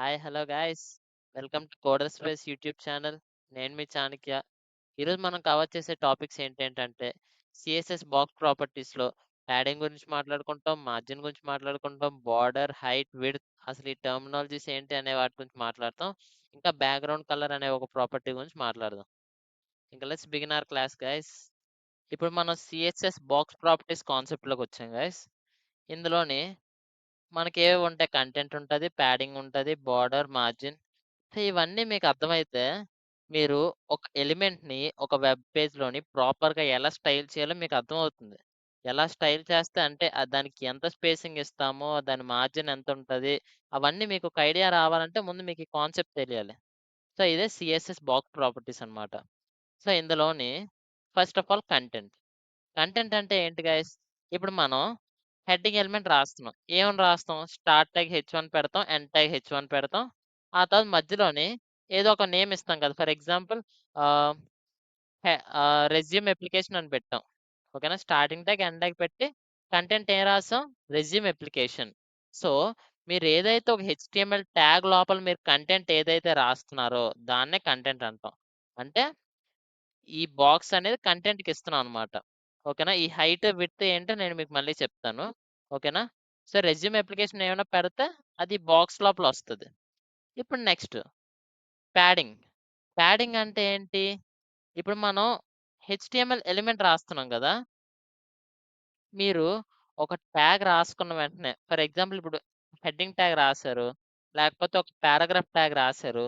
Hi hello guys welcome to కోడర్ space YouTube channel. నేను మీ చాణక్య. ఈరోజు మనం కవర్ చేసే టాపిక్స్ ఏంటంటే సిఎస్ఎస్ బాక్స్ ప్రాపర్టీస్లో ప్యాడింగ్ గురించి మాట్లాడుకుంటాం, మార్జిన్ గురించి మాట్లాడుకుంటాం, బార్డర్, హైట్, విడ్త్, అసలు ఈ టర్మినాలజీస్ ఏంటి అనే వాటి గురించి మాట్లాడతాం. ఇంకా బ్యాక్గ్రౌండ్ కలర్ అనే ఒక ప్రాపర్టీ గురించి మాట్లాడదాం. ఇంకా let's begin our class guys. ఇప్పుడు మనం సిఎస్ఎస్ బాక్స్ ప్రాపర్టీస్ కాన్సెప్ట్లోకి వచ్చాం గైస్. ఇందులోని మనకి ఏవి ఉంటాయి, కంటెంట్ ఉంటుంది, ప్యాడింగ్ ఉంటుంది, బార్డర్, మార్జిన్. ఇవన్నీ మీకు అర్థమైతే మీరు ఒక ఎలిమెంట్ని ఒక వెబ్ పేజ్లోని ప్రాపర్గా ఎలా స్టైల్ చేయాలో మీకు అర్థమవుతుంది. ఎలా స్టైల్ చేస్తే అంటే దానికి ఎంత స్పేసింగ్ ఇస్తామో, దాని మార్జిన్ ఎంత ఉంటుంది, అవన్నీ మీకు ఒక ఐడియా రావాలంటే ముందు మీకు ఈ కాన్సెప్ట్ తెలియాలి. సో ఇదే సిఎస్ఎస్ బాక్స్ ప్రాపర్టీస్ అన్నమాట. సో ఇందులోని first of all content. Content అంటే ఏంటి గైస్? ఇప్పుడు మనం హెడ్డింగ్ ఎలిమెంట్ రాస్తున్నాం. ఏమని రాస్తాం? స్టార్ట్ ట్యాగ్ H1 పెడతాం, ఎండ్ ట్యాగ్ H1 పెడతాం. ఆ తర్వాత మధ్యలోని ఏదో ఒక నేమ్ ఇస్తాం కదా. ఫర్ ఎగ్జాంపుల్ రెజ్యూమ్ అప్లికేషన్ అని పెట్టాం. ఓకేనా? స్టార్టింగ్ ట్యాగ్, ఎండ్ ట్యాగ్ పెట్టి కంటెంట్ ఏం రాసాం? Resume application. సో మీరు ఏదైతే ఒక HTML ట్యాగ్ లోపల మీరు కంటెంట్ ఏదైతే రాస్తున్నారో దాన్నే కంటెంట్ అంటాం. అంటే ఈ బాక్స్ అనేది కంటెంట్కి ఇస్తున్నాం అనమాట. ఓకేనా? ఈ హైట్ విడ్త్ ఏంటో నేను మీకు మళ్ళీ చెప్తాను. ఓకేనా? సో రెజ్యూమ్ అప్లికేషన్ ఏమైనా పెడితే అది బాక్స్ లోపల వస్తుంది. ఇప్పుడు నెక్స్ట్ ప్యాడింగ్. ప్యాడింగ్ అంటే ఏంటి? ఇప్పుడు మనం HTML ఎలిమెంట్ రాస్తున్నాం కదా. మీరు ఒక ట్యాగ్ రాసుకున్న వెంటనే ఫర్ ఎగ్జాంపుల్ ఇప్పుడు హెడ్డింగ్ ట్యాగ్ రాశారు, లేకపోతే ఒక పారాగ్రాఫ్ ట్యాగ్ రాశారు.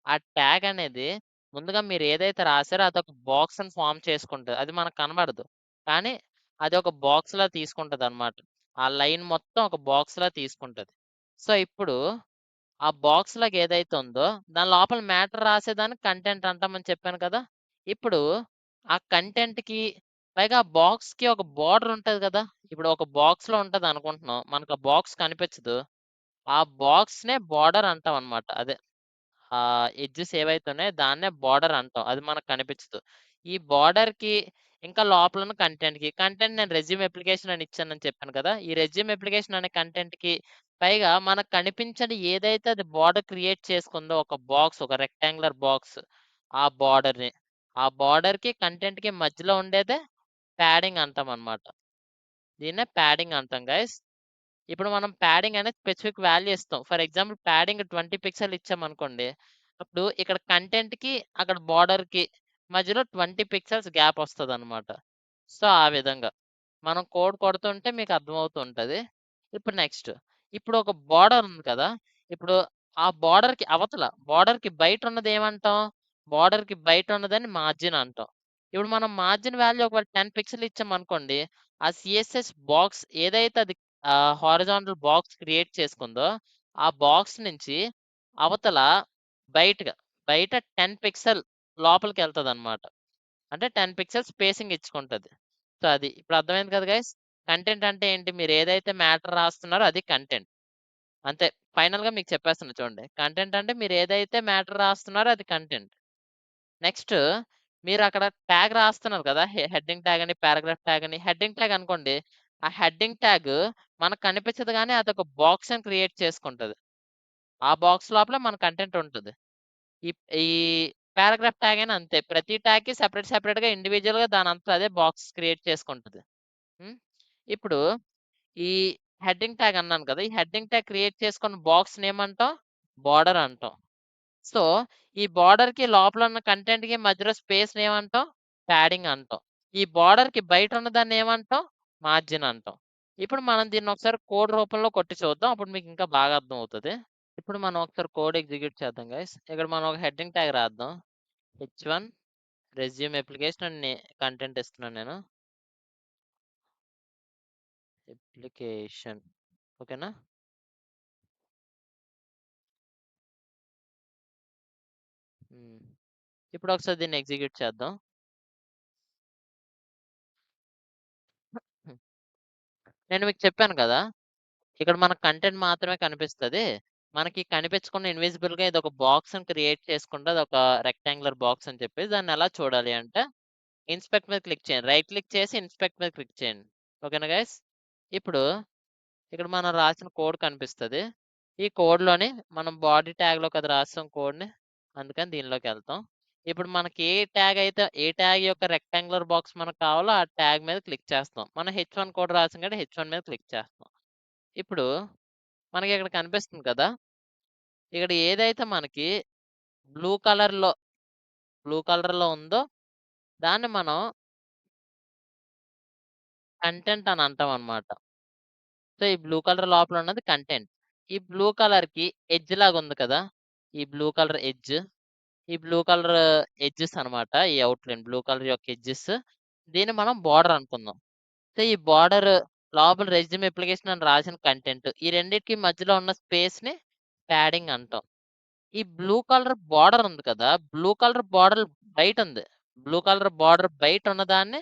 ఆ ట్యాగ్ అనేది ముందుగా మీరు ఏదైతే రాశారో అదొక బాక్స్ అని ఫామ్ చేసుకుంటుంది. అది మనకు కనబడదు, కానీ అది ఒక బాక్స్ లా తీసుకుంటుంది అనమాట. ఆ లైన్ మొత్తం ఒక బాక్స్ లా తీసుకుంటుంది. సో ఇప్పుడు ఆ బాక్స్ లాగా ఏదైతే ఉందో దాని లోపల మ్యాటర్ రాసేదానికి కంటెంట్ అంటామని చెప్పాను కదా. ఇప్పుడు ఆ కంటెంట్ కి పైగా బాక్స్ కి ఒక బార్డర్ ఉంటది కదా. ఇప్పుడు ఒక బాక్స్ లో ఉంటది అనుకుంటున్నాం, మనకు ఆ బాక్స్ కనిపించదు. ఆ బాక్స్ నే బార్డర్ అంటాం అనమాట. అదే ఆ ఎడ్జెస్ ఏవైతే ఉన్నాయో దాన్నే బార్డర్ అంటాం. అది మనకు కనిపించదు. ఈ బార్డర్ కి ఇంకా లోపల ఉన్న కంటెంట్ నేను రెజ్యూమ్ అప్లికేషన్ అని ఇచ్చానని చెప్పాను కదా. ఈ రెజ్యూమ్ అప్లికేషన్ అనే కంటెంట్ కి పైగా మనకు కనిపించని ఏదైతే అది బార్డర్ క్రియేట్ చేసుకుందో ఒక బాక్స్, ఒక రెక్టాంగులర్ బాక్స్, ఆ బార్డర్ ని ఆ బార్డర్ కి కంటెంట్ కి మధ్యలో ఉండేదే ప్యాడింగ్ అంటాం అన్నమాట. దీన్నే ప్యాడింగ్ అంటాం గైస్. ఇప్పుడు మనం ప్యాడింగ్ అనేది స్పెసిఫిక్ వాల్యూ ఇస్తాం. ఫర్ ఎగ్జాంపుల్ ప్యాడింగ్ 20 పిక్సెల్ ఇచ్చామనుకోండి, అప్పుడు ఇక్కడ కంటెంట్ కి అక్కడ బార్డర్ కి మధ్యలో 20 పిక్సెల్స్ గ్యాప్ వస్తుంది అనమాట. సో ఆ విధంగా మనం కోడ్ కొడుతుంటే మీకు అర్థమవుతూ ఉంటది. ఇప్పుడు నెక్స్ట్, ఇప్పుడు ఒక బార్డర్ ఉంది కదా. ఇప్పుడు ఆ బార్డర్ కి అవతల, బార్డర్ కి బయట ఉన్నది ఏమంటాం? బార్డర్ కి బయట ఉన్నదని మార్జిన్ అంటాం. ఇప్పుడు మనం మార్జిన్ వాల్యూ ఒకవేళ 10 పిక్సెల్ ఇచ్చామనుకోండి, ఆ సిఎస్ఎస్ బాక్స్ ఏదైతే అది హారిజాంటల్ బాక్స్ క్రియేట్ చేసుకుందో ఆ బాక్స్ నుంచి అవతల బయటగా బయట 10 పిక్సెల్ లోపలికి వెళ్తుంది అనమాట. అంటే 10 పిక్సెల్ స్పేసింగ్ ఇచ్చుకుంటది. సో అది ఇప్పుడు అర్థమైంది కదా గైస్. కంటెంట్ అంటే ఏంటి? మీరు ఏదైతే మ్యాటర్ రాస్తున్నారో అది కంటెంట్. అంతే, ఫైనల్ గా మీకు చెప్పేస్తున్నా చూడండి. కంటెంట్ అంటే మీరు ఏదైతే మ్యాటర్ రాస్తున్నారో అది కంటెంట్. నెక్స్ట్, మీరు అక్కడ ట్యాగ్ రాస్తున్నారు కదా, హెడ్డింగ్ ట్యాగ్ అని, పారాగ్రాఫ్ ట్యాగ్ అని. హెడ్డింగ్ ట్యాగ్ అనుకోండి, ఆ హెడ్డింగ్ ట్యాగ్ మనకు కనిపించదు, కానీ అదొక బాక్స్ అని క్రియేట్ చేసుకుంటది. ఆ బాక్స్ లోపల మన కంటెంట్ ఉంటుంది. ఈ ఈ పారాగ్రాఫ్ ట్యాగ్ అయినా అంతే. ప్రతి ట్యాగ్ కి సెపరేట్ గా ఇండివిజువల్ గా దాని అంతా అదే బాక్స్ క్రియేట్ చేసుకుంటది. ఇప్పుడు ఈ హెడ్డింగ్ ట్యాగ్ అన్నాను కదా, ఈ హెడ్డింగ్ ట్యాగ్ క్రియేట్ చేసుకున్న బాక్స్ ఏమంటాం? బార్డర్ అంటాం. సో ఈ బార్డర్ కి లోపల ఉన్న కంటెంట్ కి మధ్యలో స్పేస్ ఏమంటాం? ప్యాడింగ్ అంటాం. ఈ బార్డర్ కి బయట ఉన్న దాన్ని ఏమంటాం? మార్జిన్ అంటాం. ఇప్పుడు మనం దీన్ని ఒకసారి కోడ్ రూపంలో కొట్టి చూద్దాం, అప్పుడు మీకు ఇంకా బాగా అర్థం అవుతుంది. ఇప్పుడు మనం ఒకసారి కోడ్ ఎగ్జిక్యూట్ చేద్దాం గైస్. ఇక్కడ మనం ఒక హెడ్డింగ్ ట్యాగ్ రాద్దాం. H1 రెజ్యూమ్ అప్లికేషన్ అని కంటెంట్ ఇస్తున్నాను నేను. అప్లికేషన్. ఓకేనా? ఇప్పుడు ఒకసారి దీన్ని ఎగ్జిక్యూట్ చేద్దాం. నేను మీకు చెప్పాను కదా, ఇక్కడ మన కంటెంట్ మాత్రమే కనిపిస్తుంది. మనకి కనిపించకుండా ఇన్విజిబుల్ గా ఇది ఒక బాక్స్ అని క్రియేట్ చేసుకుంటే అది ఒక రెక్టాంగులర్ బాక్స్ అని చెప్పి దాన్ని ఎలా చూడాలి అంటే ఇన్స్పెక్ట్ మీద క్లిక్ చేయండి. రైట్ క్లిక్ చేసి ఇన్స్పెక్ట్ మీద క్లిక్ చేయండి. ఓకేనా గైస్? ఇప్పుడు ఇక్కడ మనం రాసిన కోడ్ కనిపిస్తుంది. ఈ కోడ్‌లోని మనం బాడీ ట్యాగ్‌లో కదా రాస్తాం కోడ్‌ని. అందుకని దీనిలోకెళ్తాం. ఇప్పుడు మనకి ఏ ట్యాగ్ యొక్క రెక్టాంగులర్ బాక్స్ మనకు కావాలో ఆ ట్యాగ్ మీద క్లిక్ చేస్తాం. మనం హెచ్1 కోడ్ రాసాం కాబట్టి హెచ్1 మీద క్లిక్ చేస్తాం. ఇప్పుడు మనకి ఇక్కడ కనిపిస్తుంది కదా! ఇక్కడ ఏదైతే మనకి బ్లూ కలర్‌లో ఉందో దాన్ని మనం కంటెంట్ అని అంటామనమాట. సో, ఈ బ్లూ కలర్ లోపల ఉన్నది కంటెంట్. ఈ బ్లూ కలర్‌కి ఎడ్జ్ లాగా ఉంది కదా! ఈ బ్లూ కలర్ ఎడ్జ్. ఈ బ్లూ కలర్ ఎడ్జెస్ అనమాట. ఈ ఔట్‌లైన్ బ్లూ కలర్ యొక్క ఎడ్జెస్. దీన్ని మనం బోర్డర్ అనుకుందాం. సో, ఈ బోర్డర్ లోపల రెజ్యూమ్ అప్లికేషన్ అని రాసిన కంటెంట్. ఈ రెండిటికి మధ్యలో ఉన్న స్పేస్‌ని ప్యాడింగ్ అంటాం. ఈ బ్లూ కలర్ బోర్డర్ ఉంది కదా! బ్లూ కలర్ బోర్డర్ బయటుంది. బ్లూ కలర్ బోర్డర్ బయట ఉన్నదాన్ని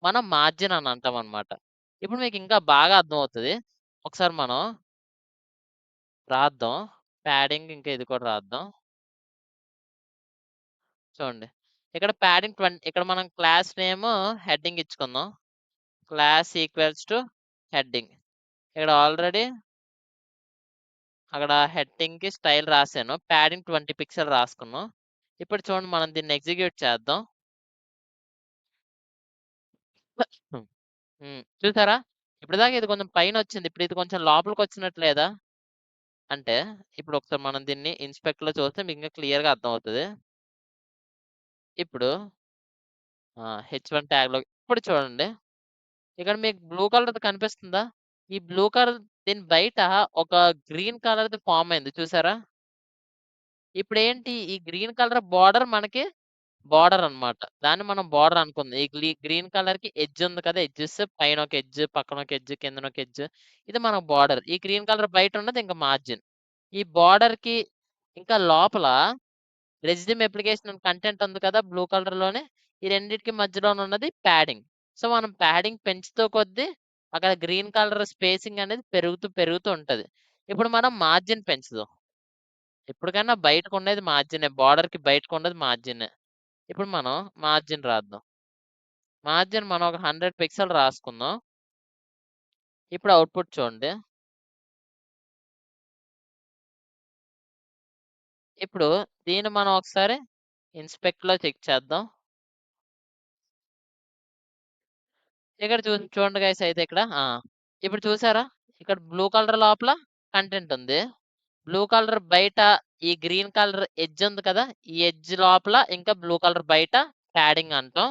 మనం మార్జిన్ అని అంటామనమాట. ఇప్పుడు మీకు ఇంకా బాగా అర్థమవుతది. ఒకసారి మనం రాద్దాం. ప్యాడింగ్ ఇంకా ఇది కూడా రాద్దాం. చూడండి. ఇక్కడ ప్యాడింగ్ ఇక్కడ మనం క్లాస్ నేమ్ హెడ్డింగ్ ఇచ్చుకుందాం. Class equals to heading. ఇక్కడ ఆల్రెడీ అక్కడ హెడ్డింగ్‌కి స్టైల్ రాసాను. ప్యాడింగ్ 20 పిక్సెల్ రాసుకున్నాం. ఇప్పుడు చూడండి మనం దీన్ని ఎగ్జిక్యూట్ చేద్దాం. చూసారా? ఇప్పటిదాకా ఇది కొంచెం పైనొచ్చింది. ఇప్పుడు ఇది కొంచెం లోపలికొచ్చినట్టు లేదా? అంటే ఇప్పుడు ఒకసారి మనం దీన్ని ఇన్స్పెక్ట్‌లో చూస్తే మీకు ఇంకా క్లియర్‌గా అర్థమవుతది. ఇప్పుడు హెచ్1 ట్యాగ్‌లో ఇప్పుడు చూడండి. ఇక్కడ మీకు బ్లూ కలర్‌ది కనిపిస్తుందా? ఈ బ్లూ కలర్ దీని బయట ఒక గ్రీన్ కలర్‌ది ఫార్మ్ అయింది చూసారా? ఇప్పుడేంటి ఈ గ్రీన్ కలర్ బోర్డర్ మనకి బోర్డర్ అన్నమాట. దాన్ని మనం బోర్డర్ అనుకుందాం. ఈ గ్రీన్ కలర్‌కి ఎడ్జ్ ఉంది కదా! ఎడ్జెస్ పైన ఒక ఎడ్జ్, పక్కన ఒక ఎడ్జ్, కిందన ఒక ఎడ్జ్. ఇది మన బోర్డర్. ఈ గ్రీన్ కలర్ బయట ఉన్నది ఇంక మార్జిన్. ఈ బోర్డర్‌కి ఇంకా లోపల రెజ్యూమ్ అప్లికేషన్ కంటెంట్ ఉంది కదా! బ్లూ కలర్‌లోనే. ఈ రెండిటికి మధ్యలోనున్నది ప్యాడింగ్. సో, మనం ప్యాడింగ్ పెంచుతూ కొద్దీ అక్కడ గ్రీన్ కలర్ స్పేసింగ్ అనేది పెరుగుతూ ఉంటది. ఇప్పుడు మనం మార్జిన్ పెంచుదాం. ఎప్పటికైనా బయటకున్నది మార్జినే. బోర్డర్‌కి బయటకున్నది మార్జినే. ఇప్పుడు మనం మార్జిన్ రాద్దాం. మార్జిన్ మనం ఒక 100 పిక్సెల్ రాసుకుందాం. ఇప్పుడు అవుట్‌పుట్ చూడండి. ఇప్పుడు దీన్ని మనం ఒకసారి ఇన్స్పెక్ట్‌లో చెక్ చేద్దాం. ఇక్కడ చూడండి గైస్ అయితే ఇక్కడ ఇప్పుడు చూసారా? ఇక్కడ బ్లూ కలర్ లోపల కంటెంట్ ఉంది. బ్లూ కలర్ బయట ఈ గ్రీన్ కలర్ ఎడ్జ్ ఉంది కదా! ఈ ఎడ్జ్ లోపల ఇంకా బ్లూ కలర్ బయట ప్యాడింగ్ అంటాం.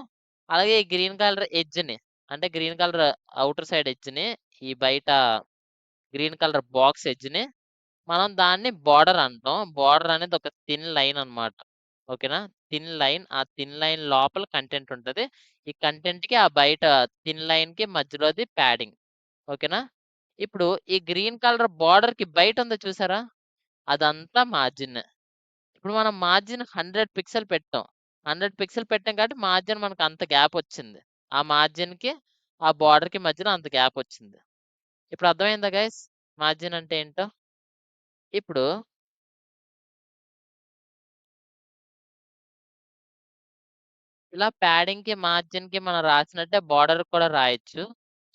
అలాగే ఈ గ్రీన్ కలర్ ఎడ్జ్‌ని అంటే గ్రీన్ కలర్ ఔటర్ సైడ్ ఎడ్జ్‌ని ఈ బయట గ్రీన్ కలర్ బాక్స్ ఎడ్జ్‌ని మనం దాన్ని బోర్డర్ అంటాం. బోర్డర్ అనేది ఒక థిన్ లైన్ అన్నమాట. ఓకేనా? Thin line. ఆ థిన్ లైన్ లోపల కంటెంట్ ఉంటది. ఈ కంటెంట్‌కి ఆ బయట థిన్ లైన్‌కి మధ్యలోది ప్యాడింగ్. ఓకేనా? ఇప్పుడు ఈ గ్రీన్ కలర్ బోర్డర్‌కి బయట ఉంది చూసారా? అదంతా మార్జిన్. ఇప్పుడు మనం మార్జిన్ 100 పిక్సెల్ పెట్టాం. 100 పిక్సెల్ పెట్టాం కాబట్టి మార్జిన్ మనకు అంత గ్యాప్ వచ్చింది. ఆ మార్జిన్‌కి, ఆ బోర్డర్‌కి మధ్యలో అంత గ్యాప్ వచ్చింది. ఇప్పుడు అర్థమైందా గైస్? మార్జిన్ అంటే ఏంటో? ఇప్పుడు ఇలా ప్యాడింగ్‌కి, మార్జిన్‌కి మనం రాసినట్టే బోర్డర్‌కి కూడా రాయొచ్చు.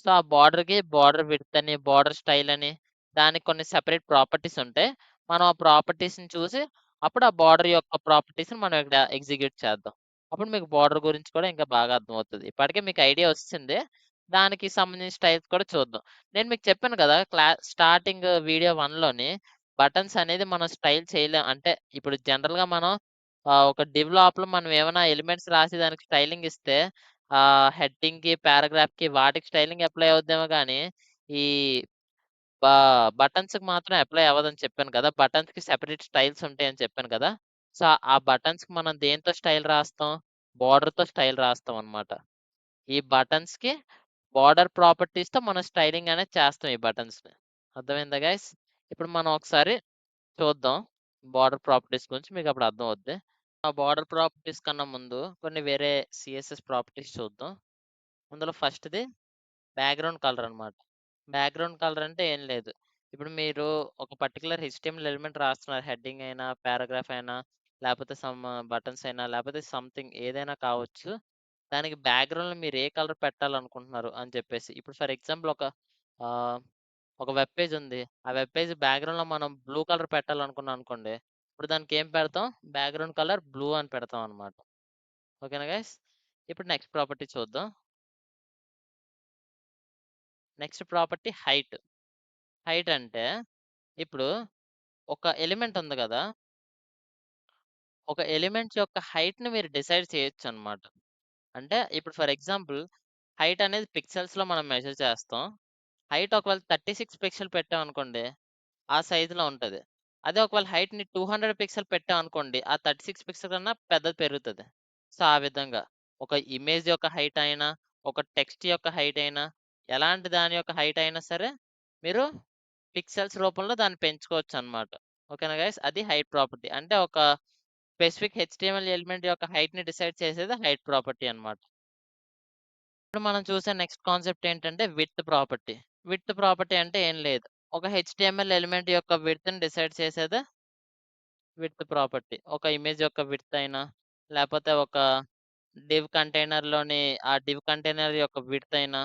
సో, ఆ బోర్డర్‌కి బోర్డర్ విడ్త్ అని, బోర్డర్ స్టైల్ అని దానికి కొన్ని సెపరేట్ ప్రాపర్టీస్ ఉంటాయి. మనం ఆ ప్రాపర్టీస్‌ని చూసి అప్పుడు ఆ బోర్డర్ యొక్క ప్రాపర్టీస్‌ని మనం ఇక్కడ ఎగ్జిక్యూట్ చేద్దాం. అప్పుడు మీకు బోర్డర్ గురించి కూడా ఇంకా బాగా అర్థమవుతది. ఇప్పటికే మీకు ఐడియా వచ్చిసింది. దానికి సంబంధించిన స్టైల్స్ కూడా చూద్దాం. నేను మీకు చెప్పాను కదా! స్టార్టింగ్ వీడియో 1లోని బటన్స్ అనేది మనం స్టైల్ చేయలేం. అంటే ఇప్పుడు జనరల్‌గా మనం ఒక డివ్ లోపల మనం ఏమైనా ఎలిమెంట్స్ రాసి దానికి స్టైలింగ్ ఇస్తే హెడ్డింగ్‌కి, పారాగ్రాఫ్‌కి వాటికి స్టైలింగ్ అప్లై అవుద్దేమో గానీ, ఈ బ బటన్స్‌కి మాత్రం అప్లై అవ్వదని చెప్పాను కదా! బటన్స్‌కి సెపరేట్ స్టైల్స్ ఉంటాయని చెప్పాను కదా! సో, ఆ బటన్స్‌కి మనం దేనితో స్టైల్ రాస్తాం? బోర్డర్‌తో స్టైల్ రాస్తాం అన్నమాట. ఈ బటన్స్‌కి బోర్డర్ ప్రాపర్టీస్‌తో మనం స్టైలింగ్ అనేది చేస్తాం ఈ బటన్స్‌ని. అర్థమైందా గైస్? ఇప్పుడు మనం ఒకసారి చూద్దాం. బోర్డర్ ప్రాపర్టీస్ గురించి మీకప్పుడు అర్థమవుద్ది. ఆ బోర్డర్ ప్రాపర్టీస్ కన్నా ముందు కొన్ని వేరే సీఎస్ఎస్ ప్రాపర్టీస్ చూద్దాం. అందులో ఫస్ట్‌ది బ్యాక్‌గ్రౌండ్ కలర్ అన్నమాట. బ్యాక్‌గ్రౌండ్ కలర్ అంటే ఏం లేదు. ఇప్పుడు మీరు ఒక పర్టిక్యులర్ హెచ్‌టీఎంఎల్ ఎలిమెంట్ రాస్తున్నారు. హెడ్డింగ్ అయినా, పారాగ్రాఫ్ అయినా, లేపోతే సమ్ బటన్స్ అయినా, లేపోతే సంథింగ్ ఏదైనా కావచ్చు. దానికి బ్యాక్‌గ్రౌండ్‌లో మీరు ఏ కలర్ పెట్టాలనుకుంటున్నారు అని చెప్పేసి. ఇప్పుడు ఫర్ ఎగ్జాంపుల్ ఆహ్, ఒక వెబ్ పేజ్ ఉంది. ఆ వెబ్ పేజ్ బ్యాక్‌గ్రౌండ్‌లో మనం బ్లూ కలర్ పెట్టాలనుకున్నాం అనుకోండి. ఇప్పుడు దానికి ఏం పెడతాం? బ్యాక్‌గ్రౌండ్ కలర్ బ్లూ అని పెడతాం అన్నమాట. ఓకేనా గైస్? ఇప్పుడు నెక్స్ట్ ప్రాపర్టీ చూద్దాం. Next property height. హైట్ అంటే ఇప్పుడు ఒక ఎలిమెంట్ ఉంది గదా! ఒక ఎలిమెంట్ యొక్క హైట్‌ని మీరు డిసైడ్ చేయొచ్చన్నమాట. అంటే ఇప్పుడు ఫర్ ఎగ్జాంపుల్ హైట్ అనేది పిక్సెల్స్‌లో మనం మెజర్ చేస్తాం. హైట్ ఒకవేళ 36 పిక్సెల్ పెట్టామనుకోండి, ఆ సైజులో ఉంటది. అదే ఒకవేళ హైట్‌ని 200 పిక్సెల్ పెట్టామనుకోండి, ఆ 36 పిక్సెల్ కన్నా పెద్దది పెరుగుతది. సో, ఆ విధంగా ఒక ఇమేజ్ యొక్క హైట్ అయినా, ఒక టెక్స్ట్ యొక్క హైట్ అయినా, ఎలాంటి దాని యొక్క హైట్ అయినా సరే, మీరు పిక్సెల్స్ రూపంలో దాన్ని పెంచుకోవచ్చనమాట. ఓకేనా గైస్? అది హైట్ ప్రాపర్టీ. అంటే ఒక స్పెసిఫిక్ హెచ్‌టీఎంఎల్ ఎలిమెంట్ యొక్క హైట్‌ని డిసైడ్ చేసేది హైట్ ప్రాపర్టీ అన్నమాట. ఇప్పుడు మనం చూసే నెక్స్ట్ కాన్సెప్ట్ ఏంటంటే విడ్త్ ప్రాపర్టీ. విడ్త్ ప్రాపర్టీ అంటే ఏం లేదు. ఒక హెచ్‌టీఎంఎల్ ఎలిమెంట్ యొక్క విడ్త్‌ని డిసైడ్ చేసేదే విడ్త్ ప్రాపర్టీ. ఒక ఇమేజ్ యొక్క విడ్త్ అయినా, లేపోతే ఒక డివ్ కంటైనర్‌లోని ఆ డివ్ కంటైనర్ యొక్క విడ్త్ అయినా,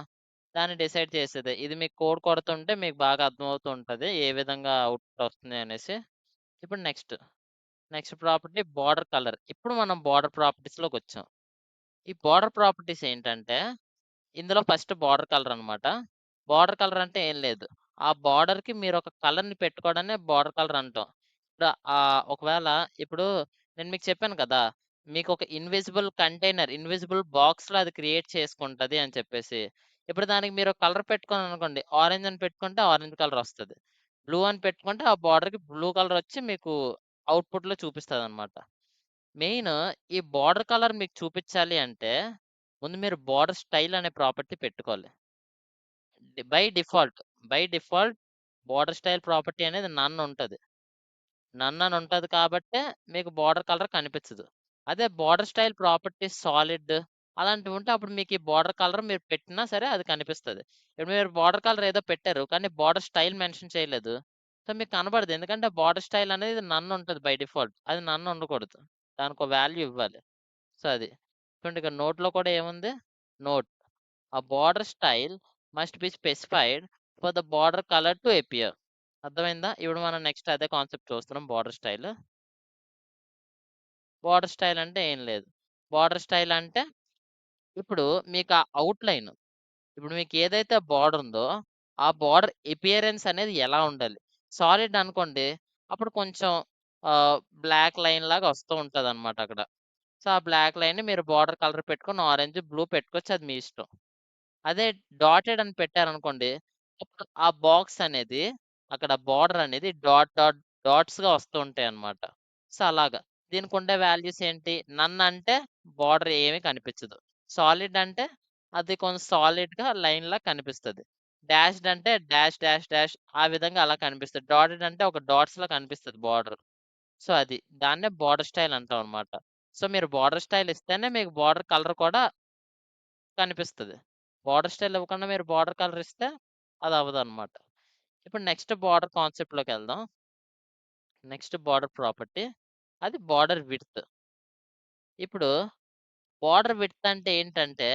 దాన్ని డిసైడ్ చేసేదే. ఇది మీకు కోడ్ కొడుతుంటే మీకు బాగా అర్థమవుతూ ఉంటది. ఏ విధంగా అవుట్‌పుట్ వస్తుంది అనేసి. ఇప్పుడు నెక్స్ట్ ప్రాపర్టీ బోర్డర్ కలర్. ఇప్పుడు మనం బోర్డర్ ప్రాపర్టీస్‌లోకొచ్చాం. ఈ బోర్డర్ ప్రాపర్టీస్ ఏంటంటే ఇందులో ఫస్ట్ బోర్డర్ కలర్ అన్నమాట. బోర్డర్ కలర్ అంటే ఏం లేదు. ఆ బోర్డర్‌కి మీరొక కలర్‌ని పెట్టుకోవడాన్నే బోర్డర్ కలర్ అంటాం. ఒకవేళ ఇప్పుడు నేను మీకు చెప్పాను కదా! మీకొక ఇన్విజిబుల్ కంటైనర్, ఇన్విజిబుల్ బాక్స్‌లో అది క్రియేట్ చేసుకుంటది అని చెప్పేసి. ఇప్పుడు దానికి మీరు ఒక కలర్ పెట్టుకున్నారనుకోండి, ఆరెంజ్ అని పెట్టుకుంటే ఆరెంజ్ కలర్ వస్తది. బ్లూ అని పెట్టుకుంటే ఆ బోర్డర్‌కి బ్లూ కలర్ వచ్చి మీకు అవుట్‌పుట్‌లో చూపిస్తదనమాట. మెయిన్ ఈ బోర్డర్ కలర్ మీకు చూపించాలి అంటే, ముందు మీరు బోర్డర్ స్టైల్ అనే ప్రాపర్టీ పెట్టుకోవాలి. By default, by default border style property అనేది నన్ ఉంటది. నన్ అని ఉంటది కాబట్టే మీకు బోర్డర్ కలర్ కనిపించదు. అదే బోర్డర్ స్టైల్ ప్రాపర్టీ సాలిడ్ అలాంటివి ఉంటే అప్పుడు మీకు ఈ బోర్డర్ కలర్ మీరు పెట్టినా సరే అది కనిపిస్తది. ఇప్పుడు మీరు బోర్డర్ కలర్ ఏదో పెట్టారు. కానీ బోర్డర్ స్టైల్ మెన్షన్ చేయలేదు. సో మీకు కనపడదు. ఎందుకంటే బోర్డర్ స్టైల్ అనేది నన్ ఉంటది బై డిఫాల్ట్. అది నన్ ఉండకూడదు. దానికో వాల్యూ ఇవ్వాలి. సో అది. చూడండి ఇక్కడ నోట్‌లో కూడా ఏముంది? Note. A border style must be specified for the border color to appear. అర్థమైందా? ఇప్పుడు మనం నెక్స్ట్ అదే కాన్సెప్ట్ చూస్తున్నాం బోర్డర్ స్టైల్. బోర్డర్ స్టైల్ అంటే ఏం లేదు. బోర్డర్ స్టైల్ అంటే ఇప్పుడు మీకు ఆ ఔట్‌లైన్ ఇప్పుడు మీకు ఏదైతే బోర్డర్ ఉందో, ఆ బోర్డర్ అపియరెన్స్ అనేది ఎలా ఉండాలి? సాలిడ్ అనుకోండి, అప్పుడు కొంచెం బ్లాక్ లైన్ లాగా వస్తూ ఉంటదన్నమాట అక్కడ. సో, ఆ బ్లాక్ లైన్‌ని మీరు బోర్డర్ కలర్ పెట్టుకొని ఆరెంజ్, బ్లూ పెట్టుకోవచ్చు. అది మీ ఇష్టం. అదే డాటెడ్ అని పెట్టారనుకోండి, అప్పుడు ఆ బాక్స్ అనేది అక్కడ బోర్డర్ అనేది డాట్స్‌గా వస్తూ ఉంటాయన్నమాట. సో, అలాగా. దీనికుండే వాల్యూస్ ఏంటి? నన్ అంటే బోర్డర్ ఏమి కనిపించదు. సాలిడ్ అంటే అది కొంచెం సాలిడ్‌గా లైన్‌లా కనిపిస్తది. డాష్డ్ అంటే డాష్, డాష్, డాష్ ఆ విధంగా అలా కనిపిస్తది. డాటెడ్ అంటే ఒక డాట్స్‌లా కనిపిస్తది బోర్డర్. సో, అది. దాన్నే బోర్డర్ స్టైల్ అంటాం అన్నమాట. సో, మీరు బోర్డర్ స్టైల్ ఇస్తేనే మీకు బోర్డర్ కలర్ కూడా కనిపిస్తది. బోర్డర్ స్టైల్ ఇవ్వకుండా మీరు బోర్డర్ కలర్ ఇస్తే అది అవ్వదన్నమాట. ఇప్పుడు నెక్స్ట్ బోర్డర్ కాన్సెప్ట్‌లోకెళ్దాం. నెక్స్ట్ బోర్డర్ ప్రాపర్టీ అది బోర్డర్ విడ్త్. ఇప్పుడు బోర్డర్ విడ్త్ అంటే ఏంటంటే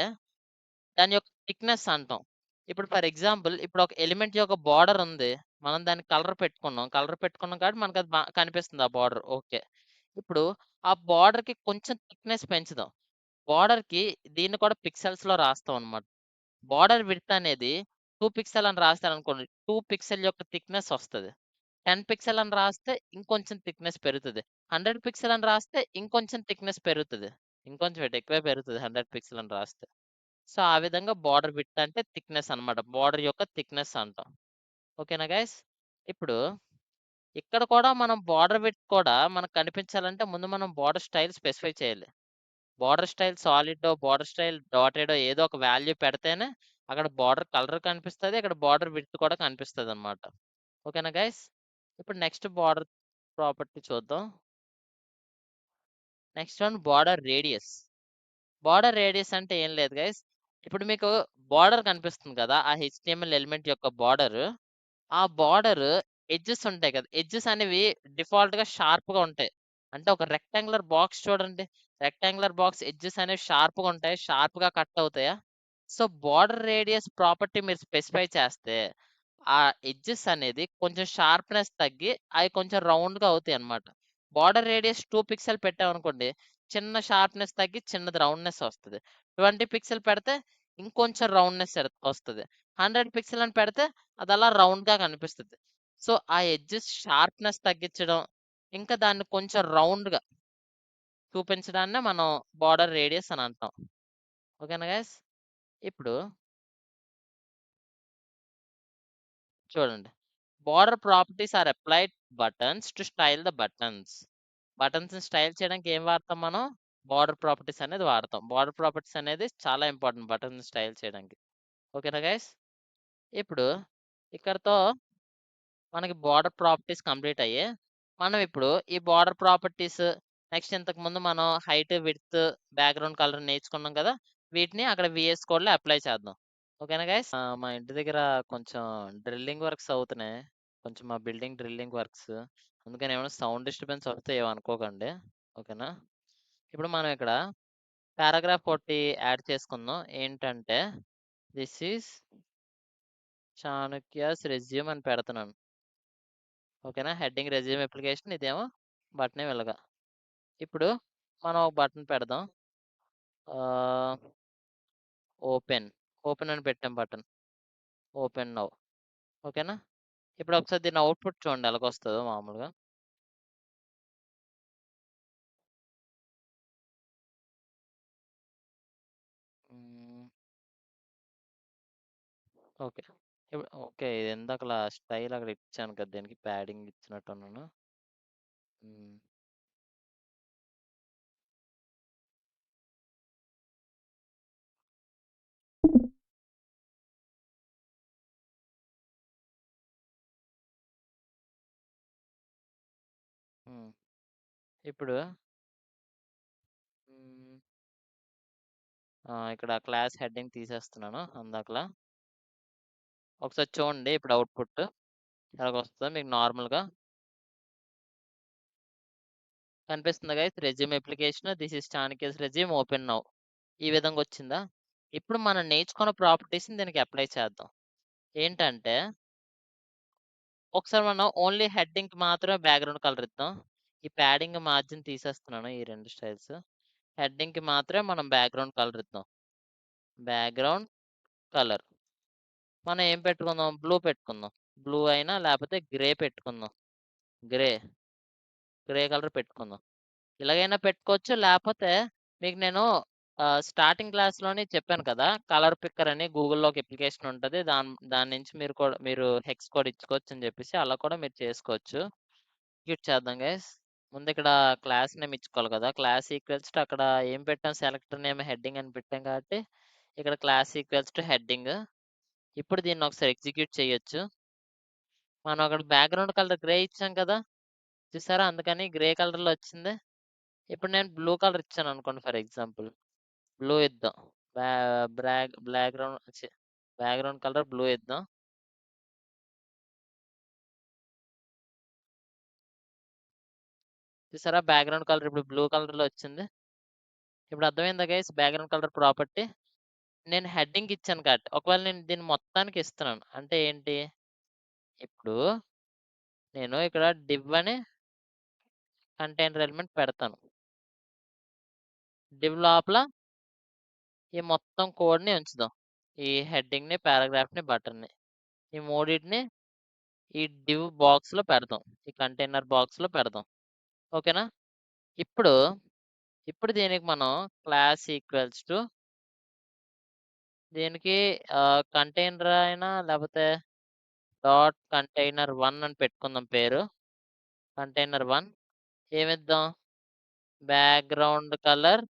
దాని యొక్క థిక్‌నెస్ అంటాం. ఇప్పుడు ఫర్ ఎగ్జాంపుల్ ఇప్పుడు ఒక ఎలిమెంట్ యొక్క బోర్డర్ ఉంది. మనం దానికి కలర్ పెట్టుకున్నాం. కలర్ పెట్టుకున్నాం కాబట్టి మనకది కనిపిస్తుంది ఆ బోర్డర్. ఓకే. ఇప్పుడు ఆ బోర్డర్‌కి కొంచెం థిక్‌నెస్ పెంచుదాం. బోర్డర్‌కి దీన్ని కూడా పిక్సెల్స్‌లో రాస్తాం అన్నమాట. బోర్డర్ విడ్త్ అనేది 2 పిక్సెల్ అని రాసారనుకోండి. 2 పిక్సెల్ యొక్క థిక్‌నెస్ వస్తది. 10 పిక్సెల్ అని రాస్తే ఇంకొంచెం థిక్‌నెస్ పెరుగుతది. 100 పిక్సెల్ అని రాస్తే ఇంకొంచెం థిక్‌నెస్ పెరుగుతది. ఇంకొంచెం ఏంటి ఎక్కువే పెరుగుతది 100 పిక్సెల్ అని రాస్తే. సో, ఆ విధంగా బోర్డర్ విడ్త్ అంటే థిక్‌నెస్ అన్నమాట. బోర్డర్ యొక్క థిక్‌నెస్ అంటాం. ఓకేనా గైస్? ఇప్పుడు ఇక్కడ కూడా మనం బోర్డర్ విడ్త్ కూడా మనకు కనిపించాలంటే ముందు మనం బోర్డర్ స్టైల్ స్పెసిఫై చేయాలి. బోర్డర్ స్టైల్ సాలిడో, బోర్డర్ స్టైల్ డాటెడో ఏదో ఒక వాల్యూ పెడితేనే అక్కడ బోర్డర్ కలర్ కనిపిస్తది. ఇక్కడ బోర్డర్ విడ్త్ కూడా కనిపిస్తదనమాట. ఓకేనా గైస్? ఇప్పుడు నెక్స్ట్ బోర్డర్ ప్రాపర్టీ చూద్దాం. Next one border radius. Border radius అంటే ఏం లేదు గైస్. ఇప్పుడు మీకు బోర్డర్ కనిపిస్తుంది కదా! ఆ హెచ్‌టీఎంఎల్ ఎలిమెంట్ యొక్క బోర్డర్. ఆ బోర్డర్ ఎడ్జెస్ ఉంటాయి కదా! ఎడ్జెస్ అనేవి డిఫాల్ట్‌గా షార్ప్‌గా ఉంటాయి. అంటే ఒక రెక్టాంగులర్ బాక్స్ చూడండి. రెక్టాంగులర్ బాక్స్ ఎడ్జెస్ అనేవి షార్ప్‌గా ఉంటాయి. షార్ప్‌గా కట్ అవుతాయా? సో, బోర్డర్ రేడియస్ ప్రాపర్టీ మీరు స్పెసిఫై చేస్తే, ఆ ఎడ్జెస్ అనేది కొంచెం షార్ప్‌నెస్ తగ్గి అవి కొంచెం రౌండ్‌గా అవుతాయన్నమాట. బోర్డర్ రేడియస్ 2 పిక్సెల్ పెట్టామనుకోండి, చిన్న షార్ప్‌నెస్ తగ్గి చిన్నది రౌండ్‌నెస్ వస్తది. 20 పిక్సెల్ పెడితే ఇంకొంచెం రౌండ్‌నెస్ వస్తది. 100 పిక్సెల్ అని పెడితే అదలా రౌండ్‌గా కనిపిస్తది. సో, ఆ ఎడ్జెస్ షార్ప్‌నెస్ తగ్గించడం, ఇంకా దాన్ని కొంచెం రౌండ్‌గా చూపించడాన్నే మనం బోర్డర్ రేడియస్ అని అంటాం. ఓకేనా గైస్? ఇప్పుడు చూడండి. Border properties are applied buttons to style the buttons. బటన్స్‌ని స్టైల్ చేయడానికి ఏం వాడతాం మనం? బోర్డర్ ప్రాపర్టీస్ అనేది వాడతాం. బోర్డర్ ప్రాపర్టీస్ అనేది చాలా ఇంపార్టెంట్ బటన్‌ని స్టైల్ చేయడానికి. ఓకేనా గైస్? ఇప్పుడు ఇక్కడితో మనకి బోర్డర్ ప్రాపర్టీస్ కంప్లీట్ అయ్యాయి. మనం ఇప్పుడు ఈ బోర్డర్ ప్రాపర్టీస్ నెక్స్ట్ ఇంతకుముందు మనం హైట్, విడ్త్, బ్యాక్‌గ్రౌండ్ కలర్ నేర్చుకున్నాం కదా! వీటిని అక్కడ వీఎస్ కోడ్‌లో అప్లై చేద్దాం. ఓకేనా గైస్? మా ఇంటి దగ్గర కొంచెం డ్రిల్లింగ్ వర్క్స్ అవుతున్నాయి. కొంచెం మా బిల్డింగ్ డ్రిల్లింగ్ వర్క్స్. అందుకని ఏమైనా సౌండ్ డిస్టర్బెన్స్ వస్తే ఏమనుకోకండి. ఓకేనా? ఇప్పుడు మనం ఇక్కడ పారాగ్రాఫ్ ఒకటి యాడ్ చేసుకుందాం. ఏంటంటే దిస్ ఈజ్ చాణక్యాస్ రెజ్యూమ్ అని పెడుతున్నాను. ఓకేనా? హెడ్డింగ్ రెజ్యూమ్ అప్లికేషన్, ఇదేమో బటన్ ఇలాగా. ఇప్పుడు మనం ఒక బటన్ పెడదాం. ఓపెన్ ఓపెన్ అని పెట్టాం బటన్. Open now. ఓకేనా? ఇప్పుడు ఒకసారి దీని అవుట్‌పుట్ చూడండి ఎలాగొస్తదో మామూలుగా. హ్మ్. ఓకే. ఓకే. ఇది ఇందాకలా స్టైల్ అక్కడ ఇచ్చాను కదా! దీనికి ప్యాడింగ్ ఇచ్చినట్టున్నాను. హ్మ్. హ్మ్. ఇప్పుడు హ్మ్. ఇక్కడ క్లాస్ హెడ్డింగ్ తీసేస్తున్నాను అందాకలా. ఒకసారి చూడండి ఇప్పుడు అవుట్‌పుట్ ఎలాగొస్తదో మీకు నార్మల్‌గా కనిపిస్తుందా guys? Resume application this is Chanakya's resume open now. ఈ విధంగా వచ్చిందా? ఇప్పుడు మనం నేర్చుకున్న ప్రాపర్టీస్‌ని దీనికి అప్లై చేద్దాం. ఏంటంటే ఒకసారి మనం ఓన్లీ హెడ్డింగ్‌కి మాత్రమే బ్యాక్‌గ్రౌండ్ కలర్ ఇద్దాం. ఈ ప్యాడింగ్ మార్జిన్ తీసేస్తున్నాను ఈ 2 స్టైల్స్. హెడ్డింగ్‌కి మాత్రమే మనం బ్యాక్‌గ్రౌండ్ కలర్ ఇద్దాం. Background colour. మనం ఏం పెట్టుకుందాం? బ్లూ పెట్టుకుందాం. బ్లూ అయినా లేకపోతే గ్రే పెట్టుకుందాం. గ్రే. గ్రే కలర్ పెట్టుకుందాం. ఇలాగైనా పెట్టుకోవచ్చు. లేపోతే మీకు నేను స్టార్టింగ్ క్లాస్‌లోనే చెప్పాను కదా! కలర్ పిక్కర్ అని గూగుల్‌లో ఒక అప్లికేషన్ ఉంటది. దాని నుంచి మీరు హెక్స్ కోడ్ ఇచ్చుకోవచ్చు అని చెప్పేసి అలా కూడా మీరు చేసుకోవచ్చు. ఎగ్జిక్యూట్ చేద్దాం గైస్. ముందు ఇక్కడ క్లాస్ నేమ్ ఇచ్చుకోవాలి కదా! క్లాస్ ఈక్వల్స్ టు అక్కడ ఏం పెట్టాం? సెలెక్టర్ నేమ్ హెడ్డింగ్ అని పెట్టాం కాబట్టి ఇక్కడ క్లాస్ ఈక్వల్స్ టు హెడ్డింగ్. ఇప్పుడు దీన్ని ఒకసారి ఎగ్జిక్యూట్ చేయొచ్చు. మనం అక్కడ బ్యాక్‌గ్రౌండ్ కలర్ గ్రే ఇచ్చాం కదా! చూసారా? అందుకని గ్రే కలర్‌లో వచ్చింది. ఇప్పుడు నేను బ్లూ కలర్ ఇచ్చాననుకోండి ఫర్ ఎగ్జాంపుల్. బ్లూ ఇద్దాం. బ్యా బ్యాక్‌గ్రౌండ్ బ్యాక్‌గ్రౌండ్ కలర్ బ్లూ ఇద్దాం. చూసారా? బ్యాక్‌గ్రౌండ్ కలర్ ఇప్పుడు బ్లూ కలర్‌లో వచ్చింది. ఇప్పుడు అర్థమైందా గైస్ బ్యాక్‌గ్రౌండ్ కలర్ ప్రాపర్టీ? నేను హెడ్డింగ్ ఇచ్చాను కాబట్టి ఒకవేళ నేను దీన్ని మొత్తానికి ఇస్తున్నాను. అంటే ఏంటి? ఇప్పుడు నేను ఇక్కడ డివ్ అని కంటైనర్ ఎలిమెంట్ పెడతాను. డివ్ లోపల ఈ మొత్తం కోడ్‌ని ఉంచుదాం. ఈ హెడ్డింగ్‌ని, పారాగ్రాఫ్‌ని, బటన్‌ని. ఈ మూడిటిని ఈ డివ్ బాక్స్‌లో పెడదాం. ఈ కంటైనర్ బాక్స్‌లో పెడదాం. ఓకేనా? ఇప్పుడు, ఇప్పుడు దీనికి మనం క్లాస్ ఈక్వల్స్ టు దీనికి కంటైనర్ అయినా లేకపోతే డాట్ కంటైనర్ 1 అని పెట్టుకుందాం పేరు. కంటైనర్ 1 ఏమిద్దాం? బ్యాక్‌గ్రౌండ్ కలర్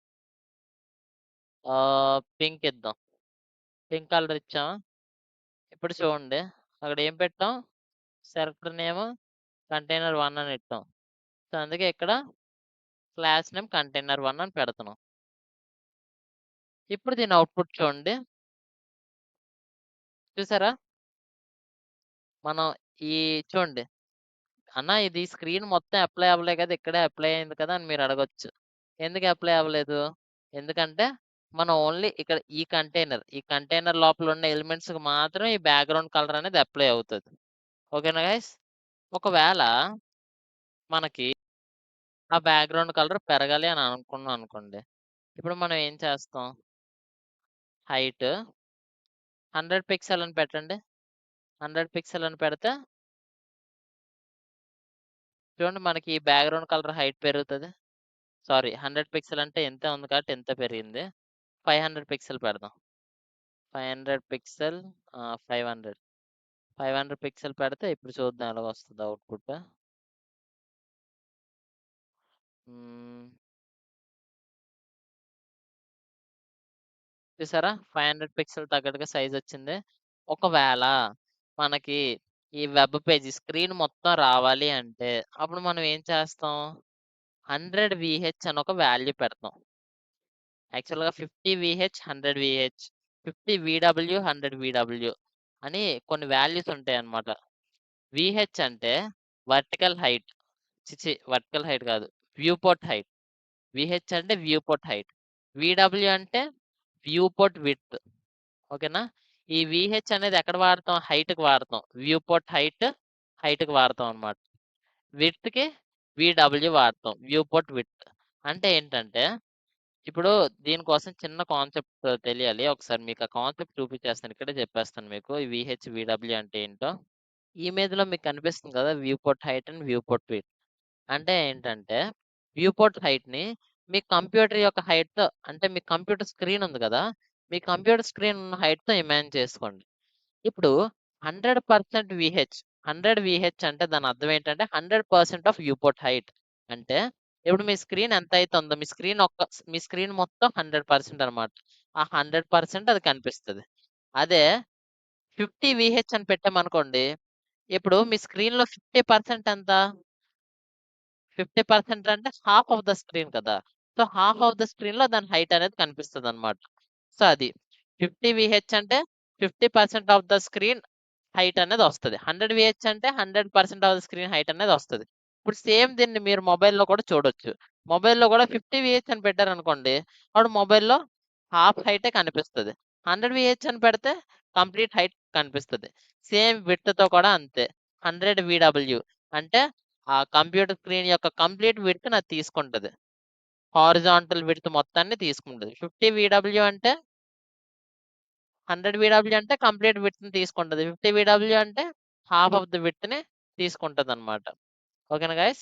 పింక్ ఇద్దాం. పింక్ కలర్ ఇచ్చామా? ఇప్పుడు చూడండి అక్కడ ఏం పెట్టాం? సెలెక్టర్ నేమ్ కంటైనర్ 1 అని ఇట్టాం. సో, అందుకే ఇక్కడ క్లాస్ నేమ్ కంటైనర్ 1 అని పెడుతున్నాం. ఇప్పుడు దీని అవుట్‌పుట్ చూడండి. చూసారా? మనం ఈ చూడండి. అన్న ఇది స్క్రీన్ మొత్తం అప్లై అవ్వలే కదా! ఇక్కడే అప్లై అయింది కదా! అని మీరు అడగొచ్చు. ఎందుకు అప్లై అవ్వలేదు? ఎందుకంటే మనం ఓన్లీ ఇక్కడ ఈ కంటైనర్ లోపల ఉన్న ఎలిమెంట్స్కి మాత్రం ఈ బ్యాక్గ్రౌండ్ కలర్ అనేది అప్లై అవుతుంది. ఓకేనా గైస్? ఒకవేళ మనకి ఆ బ్యాక్గ్రౌండ్ కలర్ పెరగాలి అని అనుకున్నాం అనుకోండి, ఇప్పుడు మనం ఏం చేస్తాం, హైట్ 100 పిక్సెల్ అని పెట్టండి. 100 పిక్సెల్ అని పెడితే చూడండి మనకి ఈ బ్యాక్గ్రౌండ్ కలర్ హైట్ పెరుగుతుంది. సారీ 100 పిక్సెల్ అంటే ఎంత ఉంది కాబట్టి ఎంత పెరిగింది. 500 పిక్సెల్ పెడదాం. 500 పిక్సెల్ 500 500 పిక్సెల్ పెడితే ఇప్పుడు చూద్దాం ఎలాగ వస్తుంది అవుట్పుట్. చూసారా 500 పిక్సెల్ తగ్గట్టుగా సైజ్ వచ్చింది. ఒకవేళ మనకి ఈ వెబ్ పేజ్ స్క్రీన్ మొత్తం రావాలి అంటే అప్పుడు మనం ఏం చేస్తాం, 100 VH అని ఒక వాల్యూ పెడతాం. యాక్చువల్గా 50 VH 100 VH 50 VW 100 VW అని కొన్ని వాల్యూస్ ఉంటాయి అన్నమాట. VH అంటే వర్టికల్ హైట్, వర్టికల్ హైట్ కాదు, వ్యూ పోర్ట్ హైట్. VH అంటే వ్యూ పోర్ట్ హైట్. VW అంటే వ్యూ పోర్ట్ విడ్త్. ఓకేనా? ఈ VH అనేది ఎక్కడ వాడతాం, హైట్కి వాడతాం. వ్యూ పోర్ట్ హైట్కి వాడతాం అన్నమాట. విడ్త్కి VW వాడతాం, వ్యూ పోర్ట్ విడ్త్. అంటే ఏంటంటే ఇప్పుడు దీనికోసం చిన్న కాన్సెప్ట్ తెలియాలి. ఒకసారి మీకు ఆ కాన్సెప్ట్ చూపించేస్తాను, ఇక్కడే చెప్పేస్తాను మీకు ఈ VH VW అంటే ఏంటో. ఈ ఇమేజ్లో మీకు కనిపిస్తుంది కదా view port height and view port width. అంటే ఏంటంటే వ్యూ పోర్ట్ హైట్ని మీ కంప్యూటర్ యొక్క హైట్తో, అంటే మీ కంప్యూటర్ స్క్రీన్ ఉంది కదా, మీ కంప్యూటర్ స్క్రీన్ ఉన్న హైట్తో ఇమాజిన్ చేసుకోండి. ఇప్పుడు 100% VH 100 VH అంటే దాని అర్థం ఏంటంటే 100% ఆఫ్ వ్యూ పోర్ట్ హైట్. అంటే ఇప్పుడు మీ స్క్రీన్ ఎంత అయితే ఉందో మీ స్క్రీన్ మొత్తం 100% అనమాట. ఆ 100% అది కనిపిస్తుంది. అదే 50 VH అని పెట్టామనుకోండి, ఇప్పుడు మీ స్క్రీన్లో 50% ఎంత, 50% అంటే హాఫ్ ఆఫ్ ద స్క్రీన్ కదా. So half of the screen లో దాని హైట్ అనేది కనిపిస్తుంది అనమాట. సో అది 50 VH అంటే 50% ఆఫ్ ద స్క్రీన్ హైట్ అనేది వస్తుంది. 100 VH అంటే 100% ఆఫ్ ద స్క్రీన్ హైట్ అనేది వస్తుంది. ఇప్పుడు సేమ్ దీన్ని మీరు మొబైల్లో కూడా చూడొచ్చు. మొబైల్లో కూడా 50 VH అని పెట్టారు అనుకోండి, అప్పుడు మొబైల్లో హాఫ్ హైటే కనిపిస్తుంది. 100 VH అని పెడితే కంప్లీట్ హైట్ కనిపిస్తుంది. సేమ్ విడ్త్తో కూడా అంతే. 100 VW అంటే ఆ కంప్యూటర్ స్క్రీన్ యొక్క కంప్లీట్ విడ్త్ నాకు తీసుకుంటుంది. హారిజాంటల్ విడ్త్ మొత్తాన్ని తీసుకుంటుంది. 50 VW అంటే 100 VW అంటే కంప్లీట్ విడ్త్ని తీసుకుంటుంది. 50 VW అంటే హాఫ్ ఆఫ్ ది విడ్త్ని తీసుకుంటుంది అనమాట. ఓకేనా గైస్?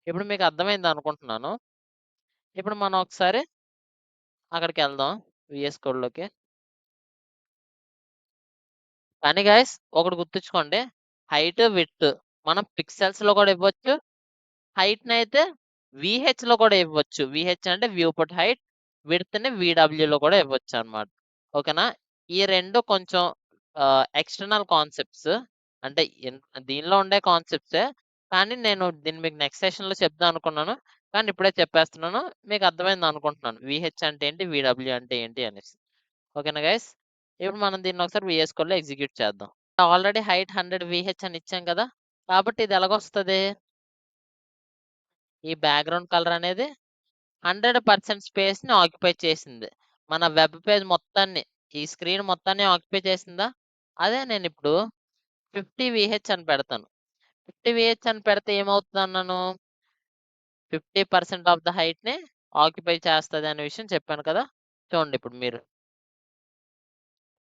ఇప్పుడు మీకు అర్థమైంది అనుకుంటున్నాను. ఇప్పుడు మనం ఒకసారి అక్కడికి వెళ్దాం VS కోడ్లోకి. కానీ గైస్ ఒకటి గుర్తుంచుకోండి, హైట్ విడ్త్ మనం పిక్సెల్స్లో కూడా ఇవ్వచ్చు, హైట్ని అయితే VHలో కూడా ఇవ్వచ్చు. VH అంటే వ్యూ పోర్ట్ హైట్, విడ్త్ని VWలో కూడా ఇవ్వచ్చు అనమాట. ఓకేనా? ఈ రెండు కొంచెం ఎక్స్టర్నల్ కాన్సెప్ట్స్, అంటే దీనిలో ఉండే కాన్సెప్ట్సే, కానీ నేను దీన్ని మీకు నెక్స్ట్ సెషన్లో చెప్దాం అనుకున్నాను, కానీ ఇప్పుడే చెప్పేస్తున్నాను. మీకు అర్థమైంది అనుకుంటున్నాను VH అంటే ఏంటి, VW అంటే ఏంటి అనేసి. ఓకేనా గైస్? ఇప్పుడు మనం దీన్ని ఒకసారి VS కోడ్లో ఎగ్జిక్యూట్ చేద్దాం. ఆల్రెడీ హైట్ 100 VH అని ఇచ్చాం కదా, కాబట్టి ఇది ఎలాగొస్తుంది, ఈ బ్యాక్గ్రౌండ్ కలర్ అనేది 100% స్పేస్ని ఆక్యుపై చేసింది. మన వెబ్ పేజ్ మొత్తాన్ని, ఈ స్క్రీన్ మొత్తాన్ని ఆక్యుపై చేసిందా. అదే నేను ఇప్పుడు 50 VH అని పెడతాను. 50 VH అని పెడితే ఏమవుతుంది అన్నాను, 50% ఆఫ్ ద హైట్ని ఆక్యుపై చేస్తుంది అనే విషయం చెప్పాను కదా. చూడండి ఇప్పుడు మీరు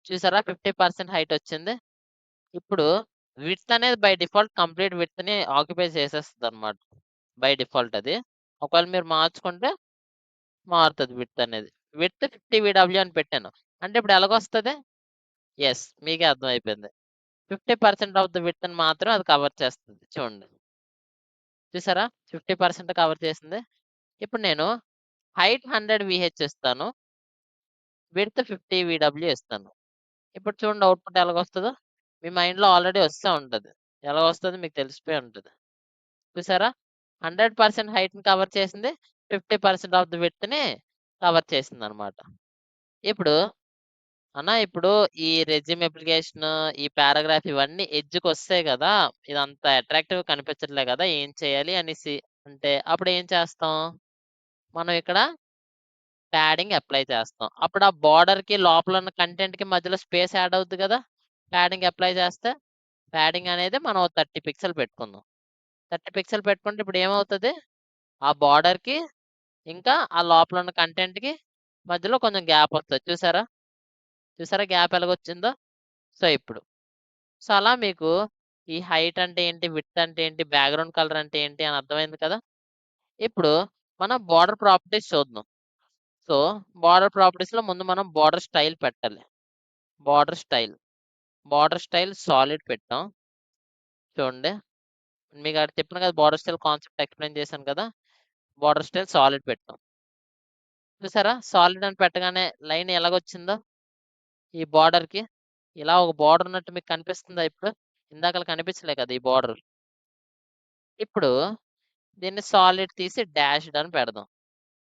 చూసారా 50% హైట్ వచ్చింది. ఇప్పుడు విడ్త్ అనేది బై డిఫాల్ట్ కంప్లీట్ విడ్త్ని ఆక్యుపై చేసేస్తుంది అనమాట. బై డిఫాల్ట్ అది. ఒకవేళ మీరు మార్చుకుంటే మారుతుంది విడ్త్ అనేది. విడ్త్ 50 VW అని పెట్టాను. అంటే ఇప్పుడు ఎలాగొస్తుంది, ఎస్ మీకే అర్థమైపోయింది. 50% ఆఫ్ ద విడ్త్ని మాత్రం అది కవర్ చేస్తుంది. చూడండి చూసారా 50% కవర్ చేసింది. ఇప్పుడు నేను హైట్ 100 VH ఇస్తాను, విడ్త్ 50 VW ఇస్తాను. ఇప్పుడు చూడండి అవుట్పుట్ ఎలాగొస్తుందో. మీ మైండ్లో ఆల్రెడీ వస్తూ ఉంటుంది, ఎలాగొస్తుంది మీకు తెలిసిపోయి ఉంటుంది. చూసారా 100% హైట్ని కవర్ చేసింది, 50% ఆఫ్ ద విడ్త్ని కవర్ చేసింది అనమాట. ఇప్పుడు ఇప్పుడు ఈ రెజ్యూమ్ అప్లికేషన్, ఈ పారాగ్రాఫ్ ఇవన్నీ ఎడ్జ్కి వస్తాయి కదా, ఇదంతా అట్రాక్టివ్ కనిపించట్లే కదా, ఏం చేయాలి అనేసి అంటే అప్పుడు ఏం చేస్తాం, మనం ఇక్కడ ప్యాడింగ్ అప్లై చేస్తాం. అప్పుడు ఆ బోర్డర్‌కి లోపల ఉన్న కంటెంట్‌కి మధ్యలో స్పేస్ యాడ్ అవుద్ది కదా! ప్యాడింగ్ అప్లై చేస్తే ప్యాడింగ్ అనేది మనం 30 పిక్సెల్ పెట్టుకుందాం. 30 పిక్సెల్ పెట్టుకుంటే ఇప్పుడు ఏమవుతది? ఆ బోర్డర్‌కి ఇంకా ఆ లోపల ఉన్న కంటెంట్‌కి మధ్యలో కొంచెం గ్యాప్ వస్తది. చూసారా? చూసారా గ్యాప్ ఎలాగొచ్చిందో? సో, ఇప్పుడు. సో, అలా మీకు ఈ హైట్ అంటే ఏంటి? విడ్త్ అంటే ఏంటి? బ్యాక్‌గ్రౌండ్ కలర్ అంటే ఏంటి? అని అర్థమైంది కదా! ఇప్పుడు మనం బోర్డర్ ప్రాపర్టీస్ చూద్దాం. సో, బోర్డర్ ప్రాపర్టీస్‌లో ముందు మనం బోర్డర్ స్టైల్ పెట్టాలి. Border style. Border style solid పెట్టాం. చూడండి. మీకు అక్కడ చెప్పాను కదా! బోర్డర్ స్టైల్ కాన్సెప్ట్ ఎక్స్‌ప్లెయిన్ చేశాను కదా! బోర్డర్ స్టైల్ సాలిడ్ పెట్టాం. చూసారా? సాలిడ్ అని పెట్టగానే లైన్ ఎలాగొచ్చిందో? ఈ బోర్డర్‌కి. ఇలా ఒక బోర్డర్ ఉన్నట్టు మీకు కనిపిస్తుందా ఇప్పుడు? ఇందాకల కనిపించలే కదా! ఈ బోర్డర్. ఇప్పుడు దీన్ని సాలిడ్ తీసి డాష్డ్ అని పెడదాం.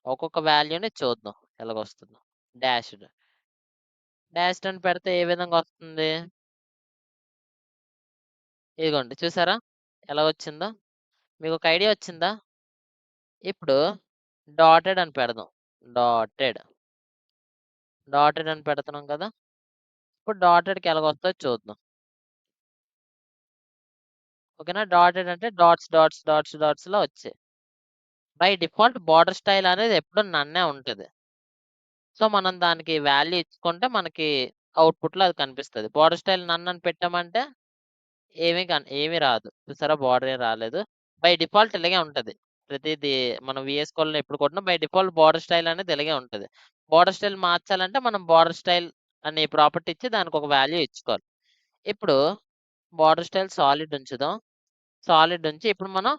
ఒక్కొక్క వాల్యూని చూద్దాం ఎలాగొస్తుందో. డాష్డ్. డాష్డ్ అని పెడితే ఏ విధంగా వస్తుంది? ఇదిగోండి చూసారా? ఎలా వచ్చిందో? మీకొక ఐడియా వచ్చిందా? ఇప్పుడు డాటెడ్ అని పెడదాం. డాటెడ్. డాటెడ్ అని పెడుతున్నాం కదా! ఇప్పుడు డాటెడ్‌కి ఎలాగొస్తదో చూద్దాం. ఓకేనా? డాటెడ్ అంటే డాట్స్, డాట్స్, డాట్స్, డాట్స్‌లా వచ్చాయి. బై డిఫాల్ట్ బోర్డర్ స్టైల్ అనేది ఎప్పుడు నన్నే ఉంటది. సో, మనం దానికి వాల్యూ ఇచ్చుకుంటే మనకి అవుట్‌పుట్‌లో అది కనిపిస్తది. బోర్డర్ స్టైల్ నన్ అని పెట్టామంటే ఏమీ రాదు. చూసారా బోర్డర్ ఏం రాలేదు. బై డిఫాల్ట్ ఇలాగే ఉంటది. ప్రతిది మనం వీఎస్ కోడ్‌లో ఎప్పుడు కొట్టినా బై డిఫాల్ట్ బోర్డర్ స్టైల్ అనేది ఇలాగే ఉంటది. బోర్డర్ స్టైల్ మార్చాలంటే మనం బోర్డర్ స్టైల్ అనే ప్రాపర్టీ ఇచ్చి దానికి ఒక వాల్యూ ఇచ్చుకోవాలి. ఇప్పుడు బోర్డర్ స్టైల్ సాలిడ్ ఉంచుదాం. సాలిడ్ ఉంచి ఇప్పుడు మనం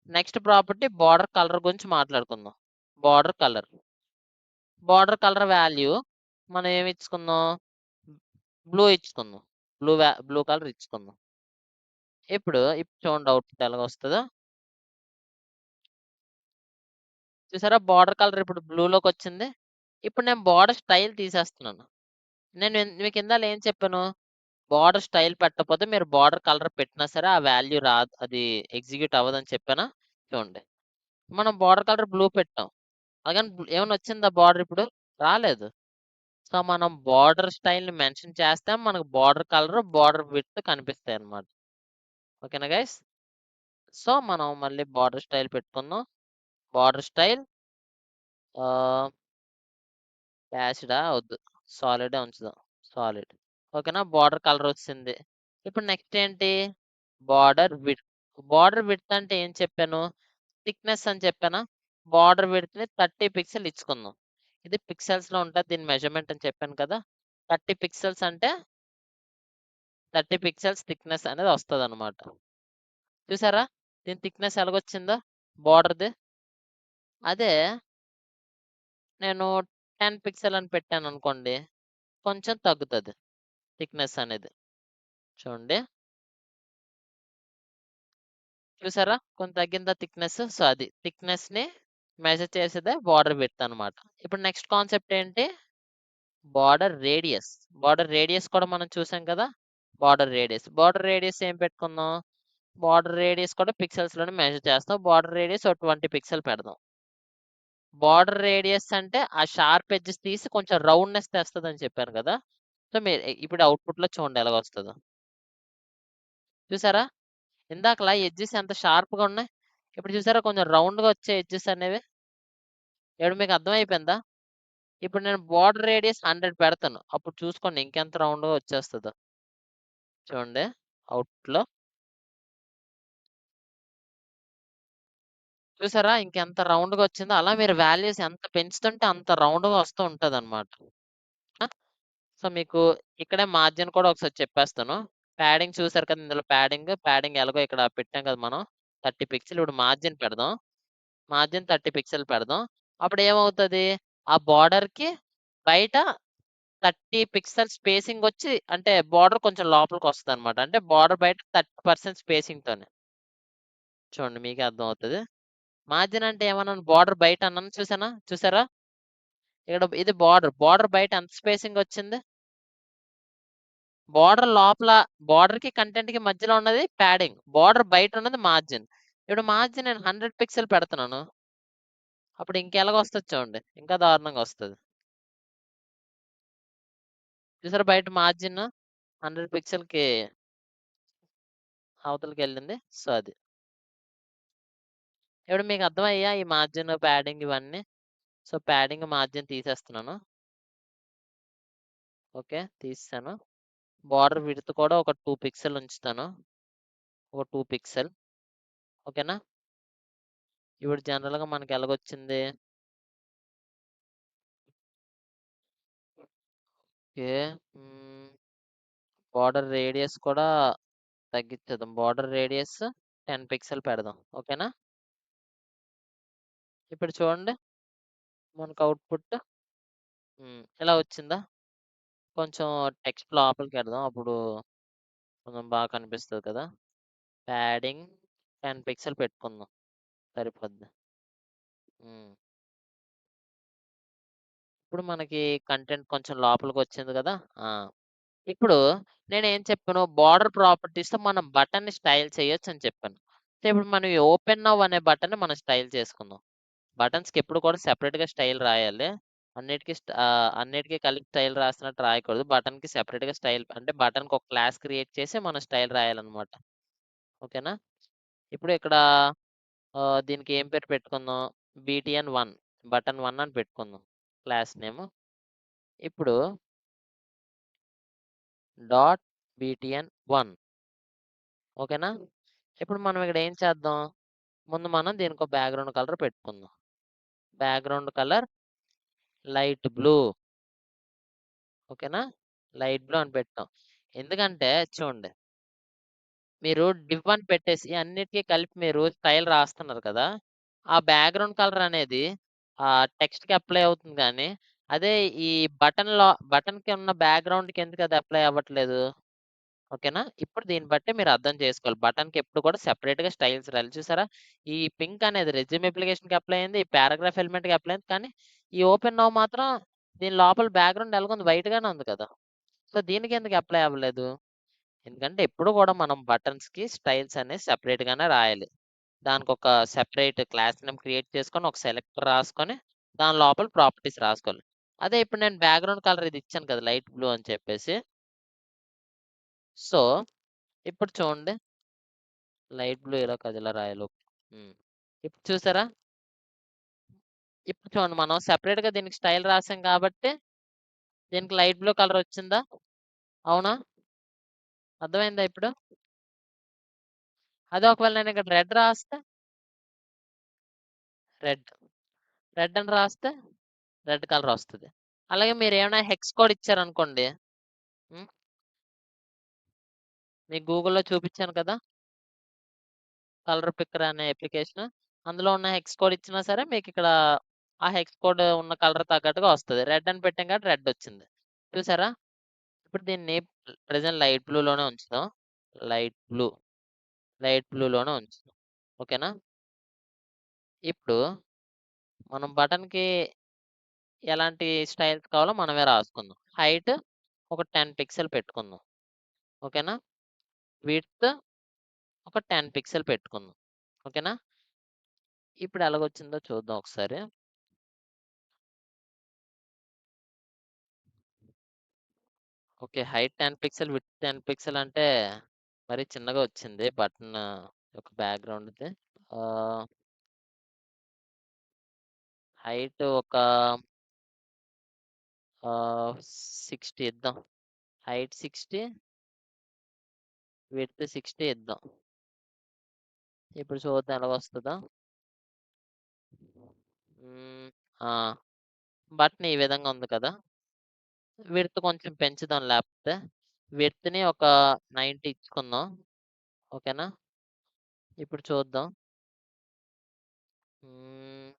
నెక్స్ట్ ప్రాపర్టీ బోర్డర్ కలర్ గురించి మాట్లాడుకుందాం. Border colour. Border colour value మనం ఏమి ఇచ్చుకుందాం? బ్లూ ఇచ్చుకుందాం. బ్లూ కలర్ ఇచ్చుకుందాం. ఇప్పుడు చూడండి అవుట్‌పుట్ ఎలాగొస్తదో. చూసారా బోర్డర్ కలర్ ఇప్పుడు బ్లూలోకొచ్చింది. ఇప్పుడు నేను బోర్డర్ స్టైల్ తీసేస్తున్నాను. మీకు ఇందాల ఏం చెప్పాను? బోర్డర్ స్టైల్ పెట్టకపోతే మీరు బోర్డర్ కలర్ పెట్టినా సరే ఆ వాల్యూ రాదు. అది ఎగ్జిక్యూట్ అవ్వదని చెప్పానా? చూడండి. మనం బోర్డర్ కలర్ బ్లూ పెట్టాం. అలాగని ఏమన్నా వచ్చిందా బోర్డర్ ఇప్పుడు? రాలేదు. సో, మనం బోర్డర్ స్టైల్‌ని మెన్షన్ చేస్తే మనకు బోర్డర్ కలర్, బోర్డర్ విడ్త్ కనిపిస్తాయన్నమాట. ఓకేనా గైస్? సో, మనం మళ్ళీ బోర్డర్ స్టైల్ పెట్టుకుందాం. బోర్డర్ స్టైల్ ఆహ్, డాష్‌డా? వద్దు. సాలిడే ఉంచుదాం. సాలిడ్. ఓకేనా? బోర్డర్ కలర్ వచ్చింది. ఇప్పుడు నెక్స్ట్ ఏంటి? Border width. బోర్డర్ విడ్త్ అంటే ఏం చెప్పాను? థిక్‌నెస్ అని చెప్పానా? బోర్డర్ విడ్త్‌ని 30 పిక్సెల్ ఇచ్చుకుందాం. ఇది పిక్సెల్స్‌లో ఉంటది. దీని మెజర్‌మెంట్ అని చెప్పాను కదా! 30 పిక్సెల్స్ అంటే 30 పిక్సెల్స్ థిక్‌నెస్ అనేది వస్తదనమాట. చూసారా? దీని థిక్‌నెస్ ఎలాగొచ్చిందో బోర్డర్‌ది. అదే నేను 10 పిక్సెల్ అని పెట్టాననుకోండి, కొంచెం తగ్గుతది థిక్‌నెస్ అనేది. చూడండి. చూసారా? కొంచెం తగ్గిందా థిక్‌నెస్? సో, అది. థిక్‌నెస్‌ని మెజర్ చేసేదే బోర్డర్ విడ్త్ అనమాట. ఇప్పుడు నెక్స్ట్ కాన్సెప్ట్ ఏంటి? Border radius. బోర్డర్ రేడియస్ కూడా మనం చూసాం కదా! Border radius. బోర్డర్ రేడియస్ ఏం పెట్టుకుందాం? బోర్డర్ రేడియస్ కూడా పిక్సెల్స్‌లోనే మెజర్ చేస్తాం. బోర్డర్ రేడియస్ ఒక 20 పిక్సెల్ పెడదాం. బోర్డర్ రేడియస్ అంటే ఆ షార్ప్ ఎడ్జెస్ తీసి కొంచెం రౌండ్‌నెస్ తెస్తదని చెప్పాను కదా! సో, మీరు ఇప్పుడు అవుట్‌పుట్‌లో చూడండి ఎలాగొస్తదో. చూసారా? ఇందాకలా ఎడ్జెస్ ఎంత షార్ప్‌గా ఉన్నాయి. ఇప్పుడు చూసారా కొంచెం రౌండ్‌గా వచ్చే ఎడ్జెస్ అనేవి. ఇప్పుడు మీకు అర్థమైపోయిందా? ఇప్పుడు నేను బోర్డర్ రేడియస్ 100 పెడతాను. అప్పుడు చూసుకోండి ఇంకెంత రౌండ్‌గా వచ్చేస్తదో. చూడండి అవుట్‌పుట్‌లో. చూసారా ఇంకెంత రౌండ్‌గా వచ్చిందో. అలా మీరు వాల్యూస్ ఎంత పెంచుతుంటే అంత రౌండ్‌గా వస్తూ ఉంటదనమాట. ఆ! సో, మీకు ఇక్కడే మార్జిన్ కూడా ఒకసారి చెప్పేస్తాను. ప్యాడింగ్ చూసారు కదా! ఇందులో ప్యాడింగ్ ఎలాగో ఇక్కడ పెట్టాం కదా మనం. 30 పిక్సెల్ ఇప్పుడు మార్జిన్ పెడదాం. మార్జిన్ 30 పిక్సెల్ పెడదాం. అప్పుడు ఏమవుతది? ఆ బోర్డర్‌కి బయట 30 పిక్సెల్ స్పేసింగ్ వచ్చి అంటే బోర్డర్ కొంచెం లోపలికొస్తదనమాట. అంటే బోర్డర్ బయట 30% స్పేసింగ్‌తోని. చూడండి మీకే అర్థమవుతది. మార్జిన్ అంటే ఏమన్నాను? బోర్డర్ బయట అన్నాను చూసారా? ఇక్కడ ఇది బోర్డర్. బోర్డర్ బయట ఎంత స్పేసింగ్ వచ్చింది? బోర్డర్ లోపల బోర్డర్‌కి, కంటెంట్‌కి మధ్యలో ఉన్నది ప్యాడింగ్. బోర్డర్ బయట ఉన్నది మార్జిన్. ఇప్పుడు మార్జిన్ నేను 100 పిక్సెల్ పెడుతున్నాను. అప్పుడు ఇంకెలాగొస్తది చూడండి. ఇంకా దారుణంగా వస్తది. చూసారా బయట మార్జిన్ 100 పిక్సెల్‌కి అవతలకెళ్ళింది. సో, అది. ఇప్పుడు మీకు అర్థమయ్యాయా ఈ మార్జిన్, ప్యాడింగ్ ఇవన్నీ? సో, ప్యాడింగ్, మార్జిన్ తీసేస్తున్నాను. ఓకే. తీసేసాను. బోర్డర్ విడ్త్ కూడా ఒక 2 పిక్సెల్ ఉంచుతాను. ఒక 2 పిక్సెల్. ఓకేనా? ఇప్పుడు జనరల్‌గా మనకి ఎలాగొచ్చింది? ఓకే. బోర్డర్ రేడియస్ కూడా తగ్గించేద్దాం. బోర్డర్ రేడియస్ 10 పిక్సెల్ పెడదాం. ఓకేనా? ఇప్పుడు చూడండి మనకు అవుట్‌పుట్ ఇలా వచ్చిందా? కొంచెం టెక్స్ట్ లోపలికెడదాం. అప్పుడు కొంచెం బాగా కనిపిస్తది కదా! ప్యాడింగ్ 10 పిక్సెల్ పెట్టుకుందాం. సరిపోద్ది. హ్మ్. ఇప్పుడు మనకి కంటెంట్ కొంచెం లోపలికొచ్చింది కదా! ఆ! ఇప్పుడు నేనేం చెప్పాను, బోర్డర్ ప్రాపర్టీస్‌తో మనం బటన్‌ని స్టైల్ చేయొచ్చని చెప్పాను. సో, ఇప్పుడు మనం ఈ ఓపెన్ నౌ అనే బటన్‌ని మనం స్టైల్ చేసుకుందాం. బటన్స్‌కి ఎప్పుడు కూడా సెపరేట్‌గా స్టైల్ రాయాలి. అన్నిటికి కలిపి స్టైల్ రాస్తున్నట్టు రాయకూడదు. బటన్‌కి సెపరేట్‌గా స్టైల్ అంటే బటన్‌కి ఒక క్లాస్ క్రియేట్ చేసి మనం స్టైల్ రాయాలన్నమాట. ఓకేనా? ఇప్పుడు ఇక్కడ దీనికి ఏం పేరు పెట్టుకుందాం? బీటీఎన్ 1 బటన్ 1 అని పెట్టుకుందాం క్లాస్ నేమ్. ఇప్పుడు డాట్ బీటీఎన్ 1 ఓకేనా? ఇప్పుడు మనం ఇక్కడ ఏం చేద్దాం? ముందు మనం దీనికో బ్యాక్‌గ్రౌండ్ కలర్ పెట్టుకుందాం. Background colour light blue. ఓకేనా? లైట్ బ్లూ అని పెట్టాం. ఎందుకంటే చూడండి, మీరు డివ్ అని పెట్టేసి అన్నిటికి కలిపి మీరు స్టైల్ రాస్తున్నారు కదా! ఆ బ్యాక్‌గ్రౌండ్ కలర్ అనేది టెక్స్ట్‌కి అప్లై అవుతుంది గానీ, అదే ఈ బటన్‌కి ఉన్న బ్యాక్‌గ్రౌండ్‌కి ఎందుకు అది అప్లై అవ్వట్లేదు? ఓకేనా? ఇప్పుడు దీన్ని బట్టి మీరు అర్థం చేసుకోవాలి. బటన్‌కి ఎప్పుడు కూడా సెపరేట్‌గా స్టైల్స్ రాయాలి. చూసారా? ఈ పింక్ అనేది రెజ్యూమ్ అప్లికేషన్‌కి అప్లై అయింది. ఈ పారాగ్రాఫ్ ఎలిమెంట్‌కి అప్లై అయింది. కానీ ఈ ఓపెన్ నౌ మాత్రం దీని లోపల బ్యాక్‌గ్రౌండ్ ఎలాగుంది వైట్ గానే ఉంది కదా! సో, దీనికెందుకు అప్లై అవ్వలేదు? ఎందుకంటే ఎప్పుడు కూడా మనం బటన్స్‌కి స్టైల్స్ అనేవి సెపరేట్‌గానే రాయాలి. దానికొక సెపరేట్ క్లాస్ నేమ్ క్రియేట్ చేసుకొని, ఒక సెలెక్టర్ రాసుకొని, దాని లోపల ప్రాపర్టీస్ రాసుకోవాలి. అదే ఇప్పుడు నేను బ్యాక్‌గ్రౌండ్ కలర్ ఇది ఇచ్చాను కదా! లైట్ బ్లూ అని చెప్పేసి. సో, ఇప్పుడు చూడండి లైట్ బ్లూ ఇలా కాదు ఇలా రాయాలి. ఓకే. హ్మ్. ఇప్పుడు చూసారా? ఇప్పుడు చూడండి మనం సెపరేట్‌గా దీనికి స్టైల్ రాసాం కాబట్టి, దీనికి లైట్ బ్లూ కలర్ వచ్చిందా? అవునా? అర్థమైందా ఇప్పుడు? అదే ఒకవేళ నేను ఇక్కడ రెడ్ రాస్తే రెడ్. రెడ్ అని రాస్తే రెడ్ కలర్ వస్తది. అలాగే మీరేమైనా హెక్స్ కోడ్ ఇచ్చారనుకోండి. హ్మ్. మీకు గూగుల్‌లో చూపిచ్చాను కదా! కలర్ పిక్కర్ అనే అప్లికేషన్. అందులో ఉన్న హెక్స్ కోడ్ ఇచ్చినా సరే మీకిక్కడ ఆ హెక్స్ కోడ్ ఉన్న కలర్ తగ్గట్టుగా వస్తది. రెడ్ అని పెట్టాం కాబట్టి రెడ్ వచ్చింది. చూసారా? ఇప్పుడు దీన్ని ప్రెజెంట్ లైట్ బ్లూలోనే ఉంచుదాం. లైట్ బ్లూ, లైట్ బ్లూలోనే ఉంచుదాం. ఓకేనా? ఇప్పుడు మనం బటన్‌కి ఎలాంటి స్టైల్స్ కావాలో మనమే రాసుకుందాం. హైట్ ఒక 10 పిక్సెల్ పెట్టుకుందాం. ఓకేనా? విడ్త్ ఒక 10 పిక్సెల్ పెట్టుకుందాం. ఓకేనా? ఇప్పుడు ఎలాగొచ్చిందో చూద్దాం ఒకసారి. Okay. Height 10 pixel, width 10 pixel అంటే మరీ చిన్నగా వచ్చింది బటన్ యొక్క బ్యాక్‌గ్రౌండ్‌ది. ఆహ్, హైట్ ఒక 60 ఇద్దాం. హైట్ 60, విడ్త్ 60 ఇద్దాం. ఇప్పుడు చూద్దాం ఎలాగొస్తదో. హ్మ్. ఆ! బటన్ ఈ విధంగా ఉంది కదా! విడ్త్ కొంచెం పెంచుదాం లేపోతే. విడ్త్‌ని ఒక 90 ఇచ్చుకుందాం. ఓకేనా? ఇప్పుడు చూద్దాం. హ్మ్.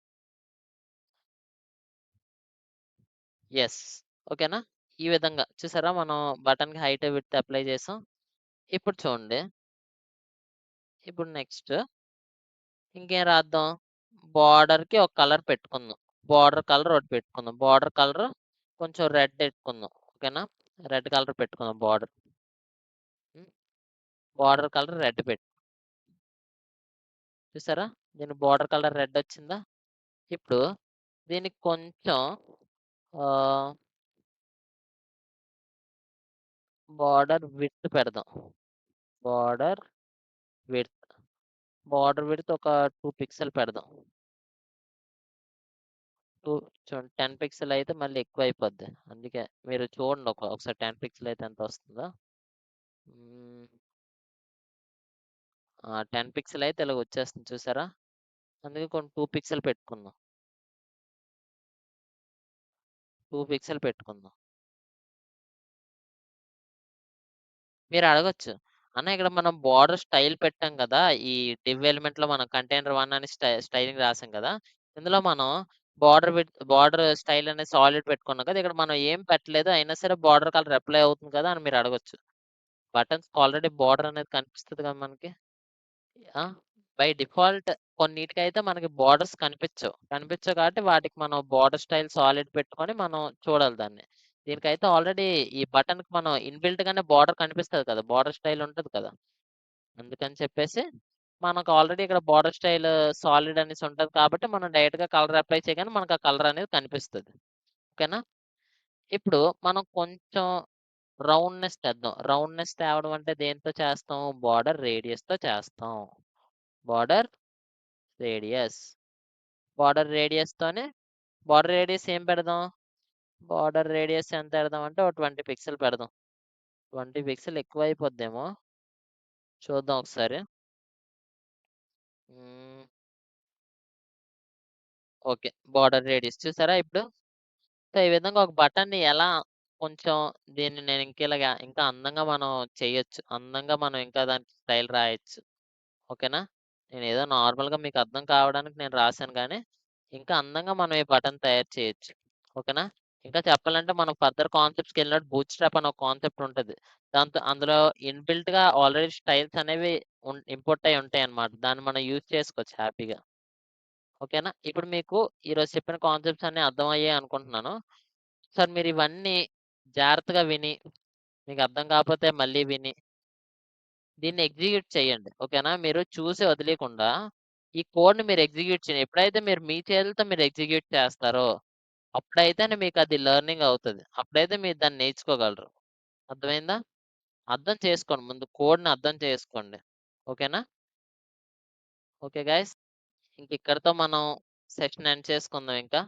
యెస్. ఓకేనా? ఈ విధంగా చూసారా మనం బటన్‌కి హైట్, విడ్త్ అప్లై చేసాం. ఇప్పుడు చూడండి. ఇప్పుడు నెక్స్ట్ ఇంకేం రాద్దాం? బోర్డర్‌కి ఒక కలర్ పెట్టుకుందాం. బోర్డర్ కలర్ ఒకటి పెట్టుకుందాం. బోర్డర్ కలర్ కొంచెం రెడ్ పెట్టుకుందాం. ఓకేనా? రెడ్ కలర్ పెట్టుకుందాం బోర్డర్. హ్మ్. బోర్డర్ కలర్ రెడ్ చూసారా? దీని బోర్డర్ కలర్ రెడ్ వచ్చిందా? ఇప్పుడు దీనికి కొంచెం ఆహ్, బార్డర్ విడ్త్ పెడదాం. Border width. బార్డర్ విడ్త్ ఒక 2 పిక్సెల్ పెడదాం. 2 చూడండి 10 పిక్సెల్ అయితే మళ్ళీ ఎక్కువైపోద్ది. అందుకే మీరు చూడండి ఒకసారి 10 పిక్సెల్ అయితే ఎంతొస్తుందో. హ్మ్. 10 పిక్సెల్ అయితే ఇలాగ వచ్చేస్తుంది చూసారా? అందుకే కొన్ని 2 పిక్సెల్ పెట్టుకుందాం. 2 పిక్సెల్ పెట్టుకుందాం. మీరు అడగొచ్చు. అన్న ఇక్కడ మనం బోర్డర్ స్టైల్ పెట్టాం కదా! ఈ డివ్ ఎలిమెంట్‌లో మనం కంటైనర్ 1 అని స్టైలింగ్ రాసాం కదా! ఇందులో మనం బోర్డర్ స్టైల్ అనేది సాలిడ్ పెట్టుకున్నాం కదా! ఇక్కడ మనం ఏం పెట్టలేదు. అయినా సరే బోర్డర్ కలర్ అప్లై అవుతుంది కదా! అని మీరు అడగొచ్చు. బటన్స్‌కి ఆల్రెడీ బోర్డర్ అనేది కనిపిస్తది కదా మనకి. ఆ! బై డిఫాల్ట్ కొన్నిటికైతే మనకి బోర్డర్స్ కనిపించవు కాబట్టి వాటికి మనం బోర్డర్ స్టైల్ సాలిడ్ పెట్టుకొని మనం చూడాలి దాన్ని. దీనికైతే ఆల్రెడీ ఈ బటన్‌కి మనం ఇన్‌బిల్ట్‌గానే బోర్డర్ కనిపిస్తది కదా! బోర్డర్ స్టైల్ ఉంటది కదా! అందుకని చెప్పేసి మనకు ఆల్రెడీ ఇక్కడ బోర్డర్ స్టైల్ సాలిడ్ అనేసి ఉంటది కాబట్టి మనం డైరెక్ట్‌గా కలర్ అప్లై చేయగానే మనకు ఆ కలర్ అనేది కనిపిస్తది. ఓకేనా? ఇప్పుడు మనం కొంచెం రౌండ్‌నెస్ తెద్దాం. రౌండ్‌నెస్ తేవడం అంటే దేనితో చేస్తాం? బోర్డర్ రేడియస్‌తో చేస్తాం. Border radius. బార్డర్ రేడియస్ ఏం పెడదాం? బార్డర్ రేడియస్ ఎంత పెడదామంటే ఒక 20 పిక్సెల్ పెడదాం. 20 పిక్సెల్ ఎక్కువైపోద్దేమో. చూద్దాం ఒకసారి. హ్మ్. ఓకే. బార్డర్ రేడియస్ చూసారా ఇప్పుడు? సో, ఈ విధంగా ఒక బటన్‌ని ఎలా కొంచెం దీన్ని నేను ఇంకా అందంగా మనం చేయొచ్చు. అందంగా మనం ఇంకా దానికి స్టైల్ రాయొచ్చు. ఓకేనా? నేనేదో నార్మల్‌గా మీకు అర్థం కావడానికి నేను రాసాను గానీ, ఇంకా అందంగా మనం ఈ బటన్ తయారు చేయొచ్చు. ఓకేనా? ఇంకా చెప్పాలంటే మనం ఫర్దర్ కాన్సెప్ట్స్‌కెళ్ళినప్పుడు బూట్ స్ట్రాప్ అనే ఒక కాన్సెప్ట్ ఉంటది. అందులో ఇన్‌బిల్ట్‌గా ఆల్రెడీ స్టైల్స్ అనేవి ఇంపోర్ట్ అయ్యి ఉంటాయన్నమాట. దాన్ని మనం యూజ్ చేసుకోవచ్చు హ్యాపీగా. ఓకేనా? ఇప్పుడు మీకు ఈరోజు చెప్పిన కాన్సెప్ట్స్ అన్నీ అర్థమయ్యాయి అనుకుంటున్నాను. సార్ మీరు ఇవన్నీ జాగ్రత్తగా విని, మీకు అర్థం కాకపోతే మళ్ళీ విని దీన్ని ఎగ్జిక్యూట్ చేయండి. ఓకేనా? మీరు చూసి వదిలేయకుండా ఈ కోడ్‌ని మీరు ఎగ్జిక్యూట్ చేయండి. ఎప్పుడైతే మీరు మీ చేతులతో మీరు ఎగ్జిక్యూట్ చేస్తారో, అప్పుడైతేనే మీకది లెర్నింగ్ అవుతది. అప్పుడైతే మీరు దాన్ని నేర్చుకోగలరు. అర్థమైందా? అర్థం చేసుకోండి. ముందు కోడ్‌ని అర్థం చేసుకోండి. ఓకేనా? Okay guys. ఇంక ఇక్కడితో మనం సెషన్ ఎండ్ చేసుకుందాం ఇంకా.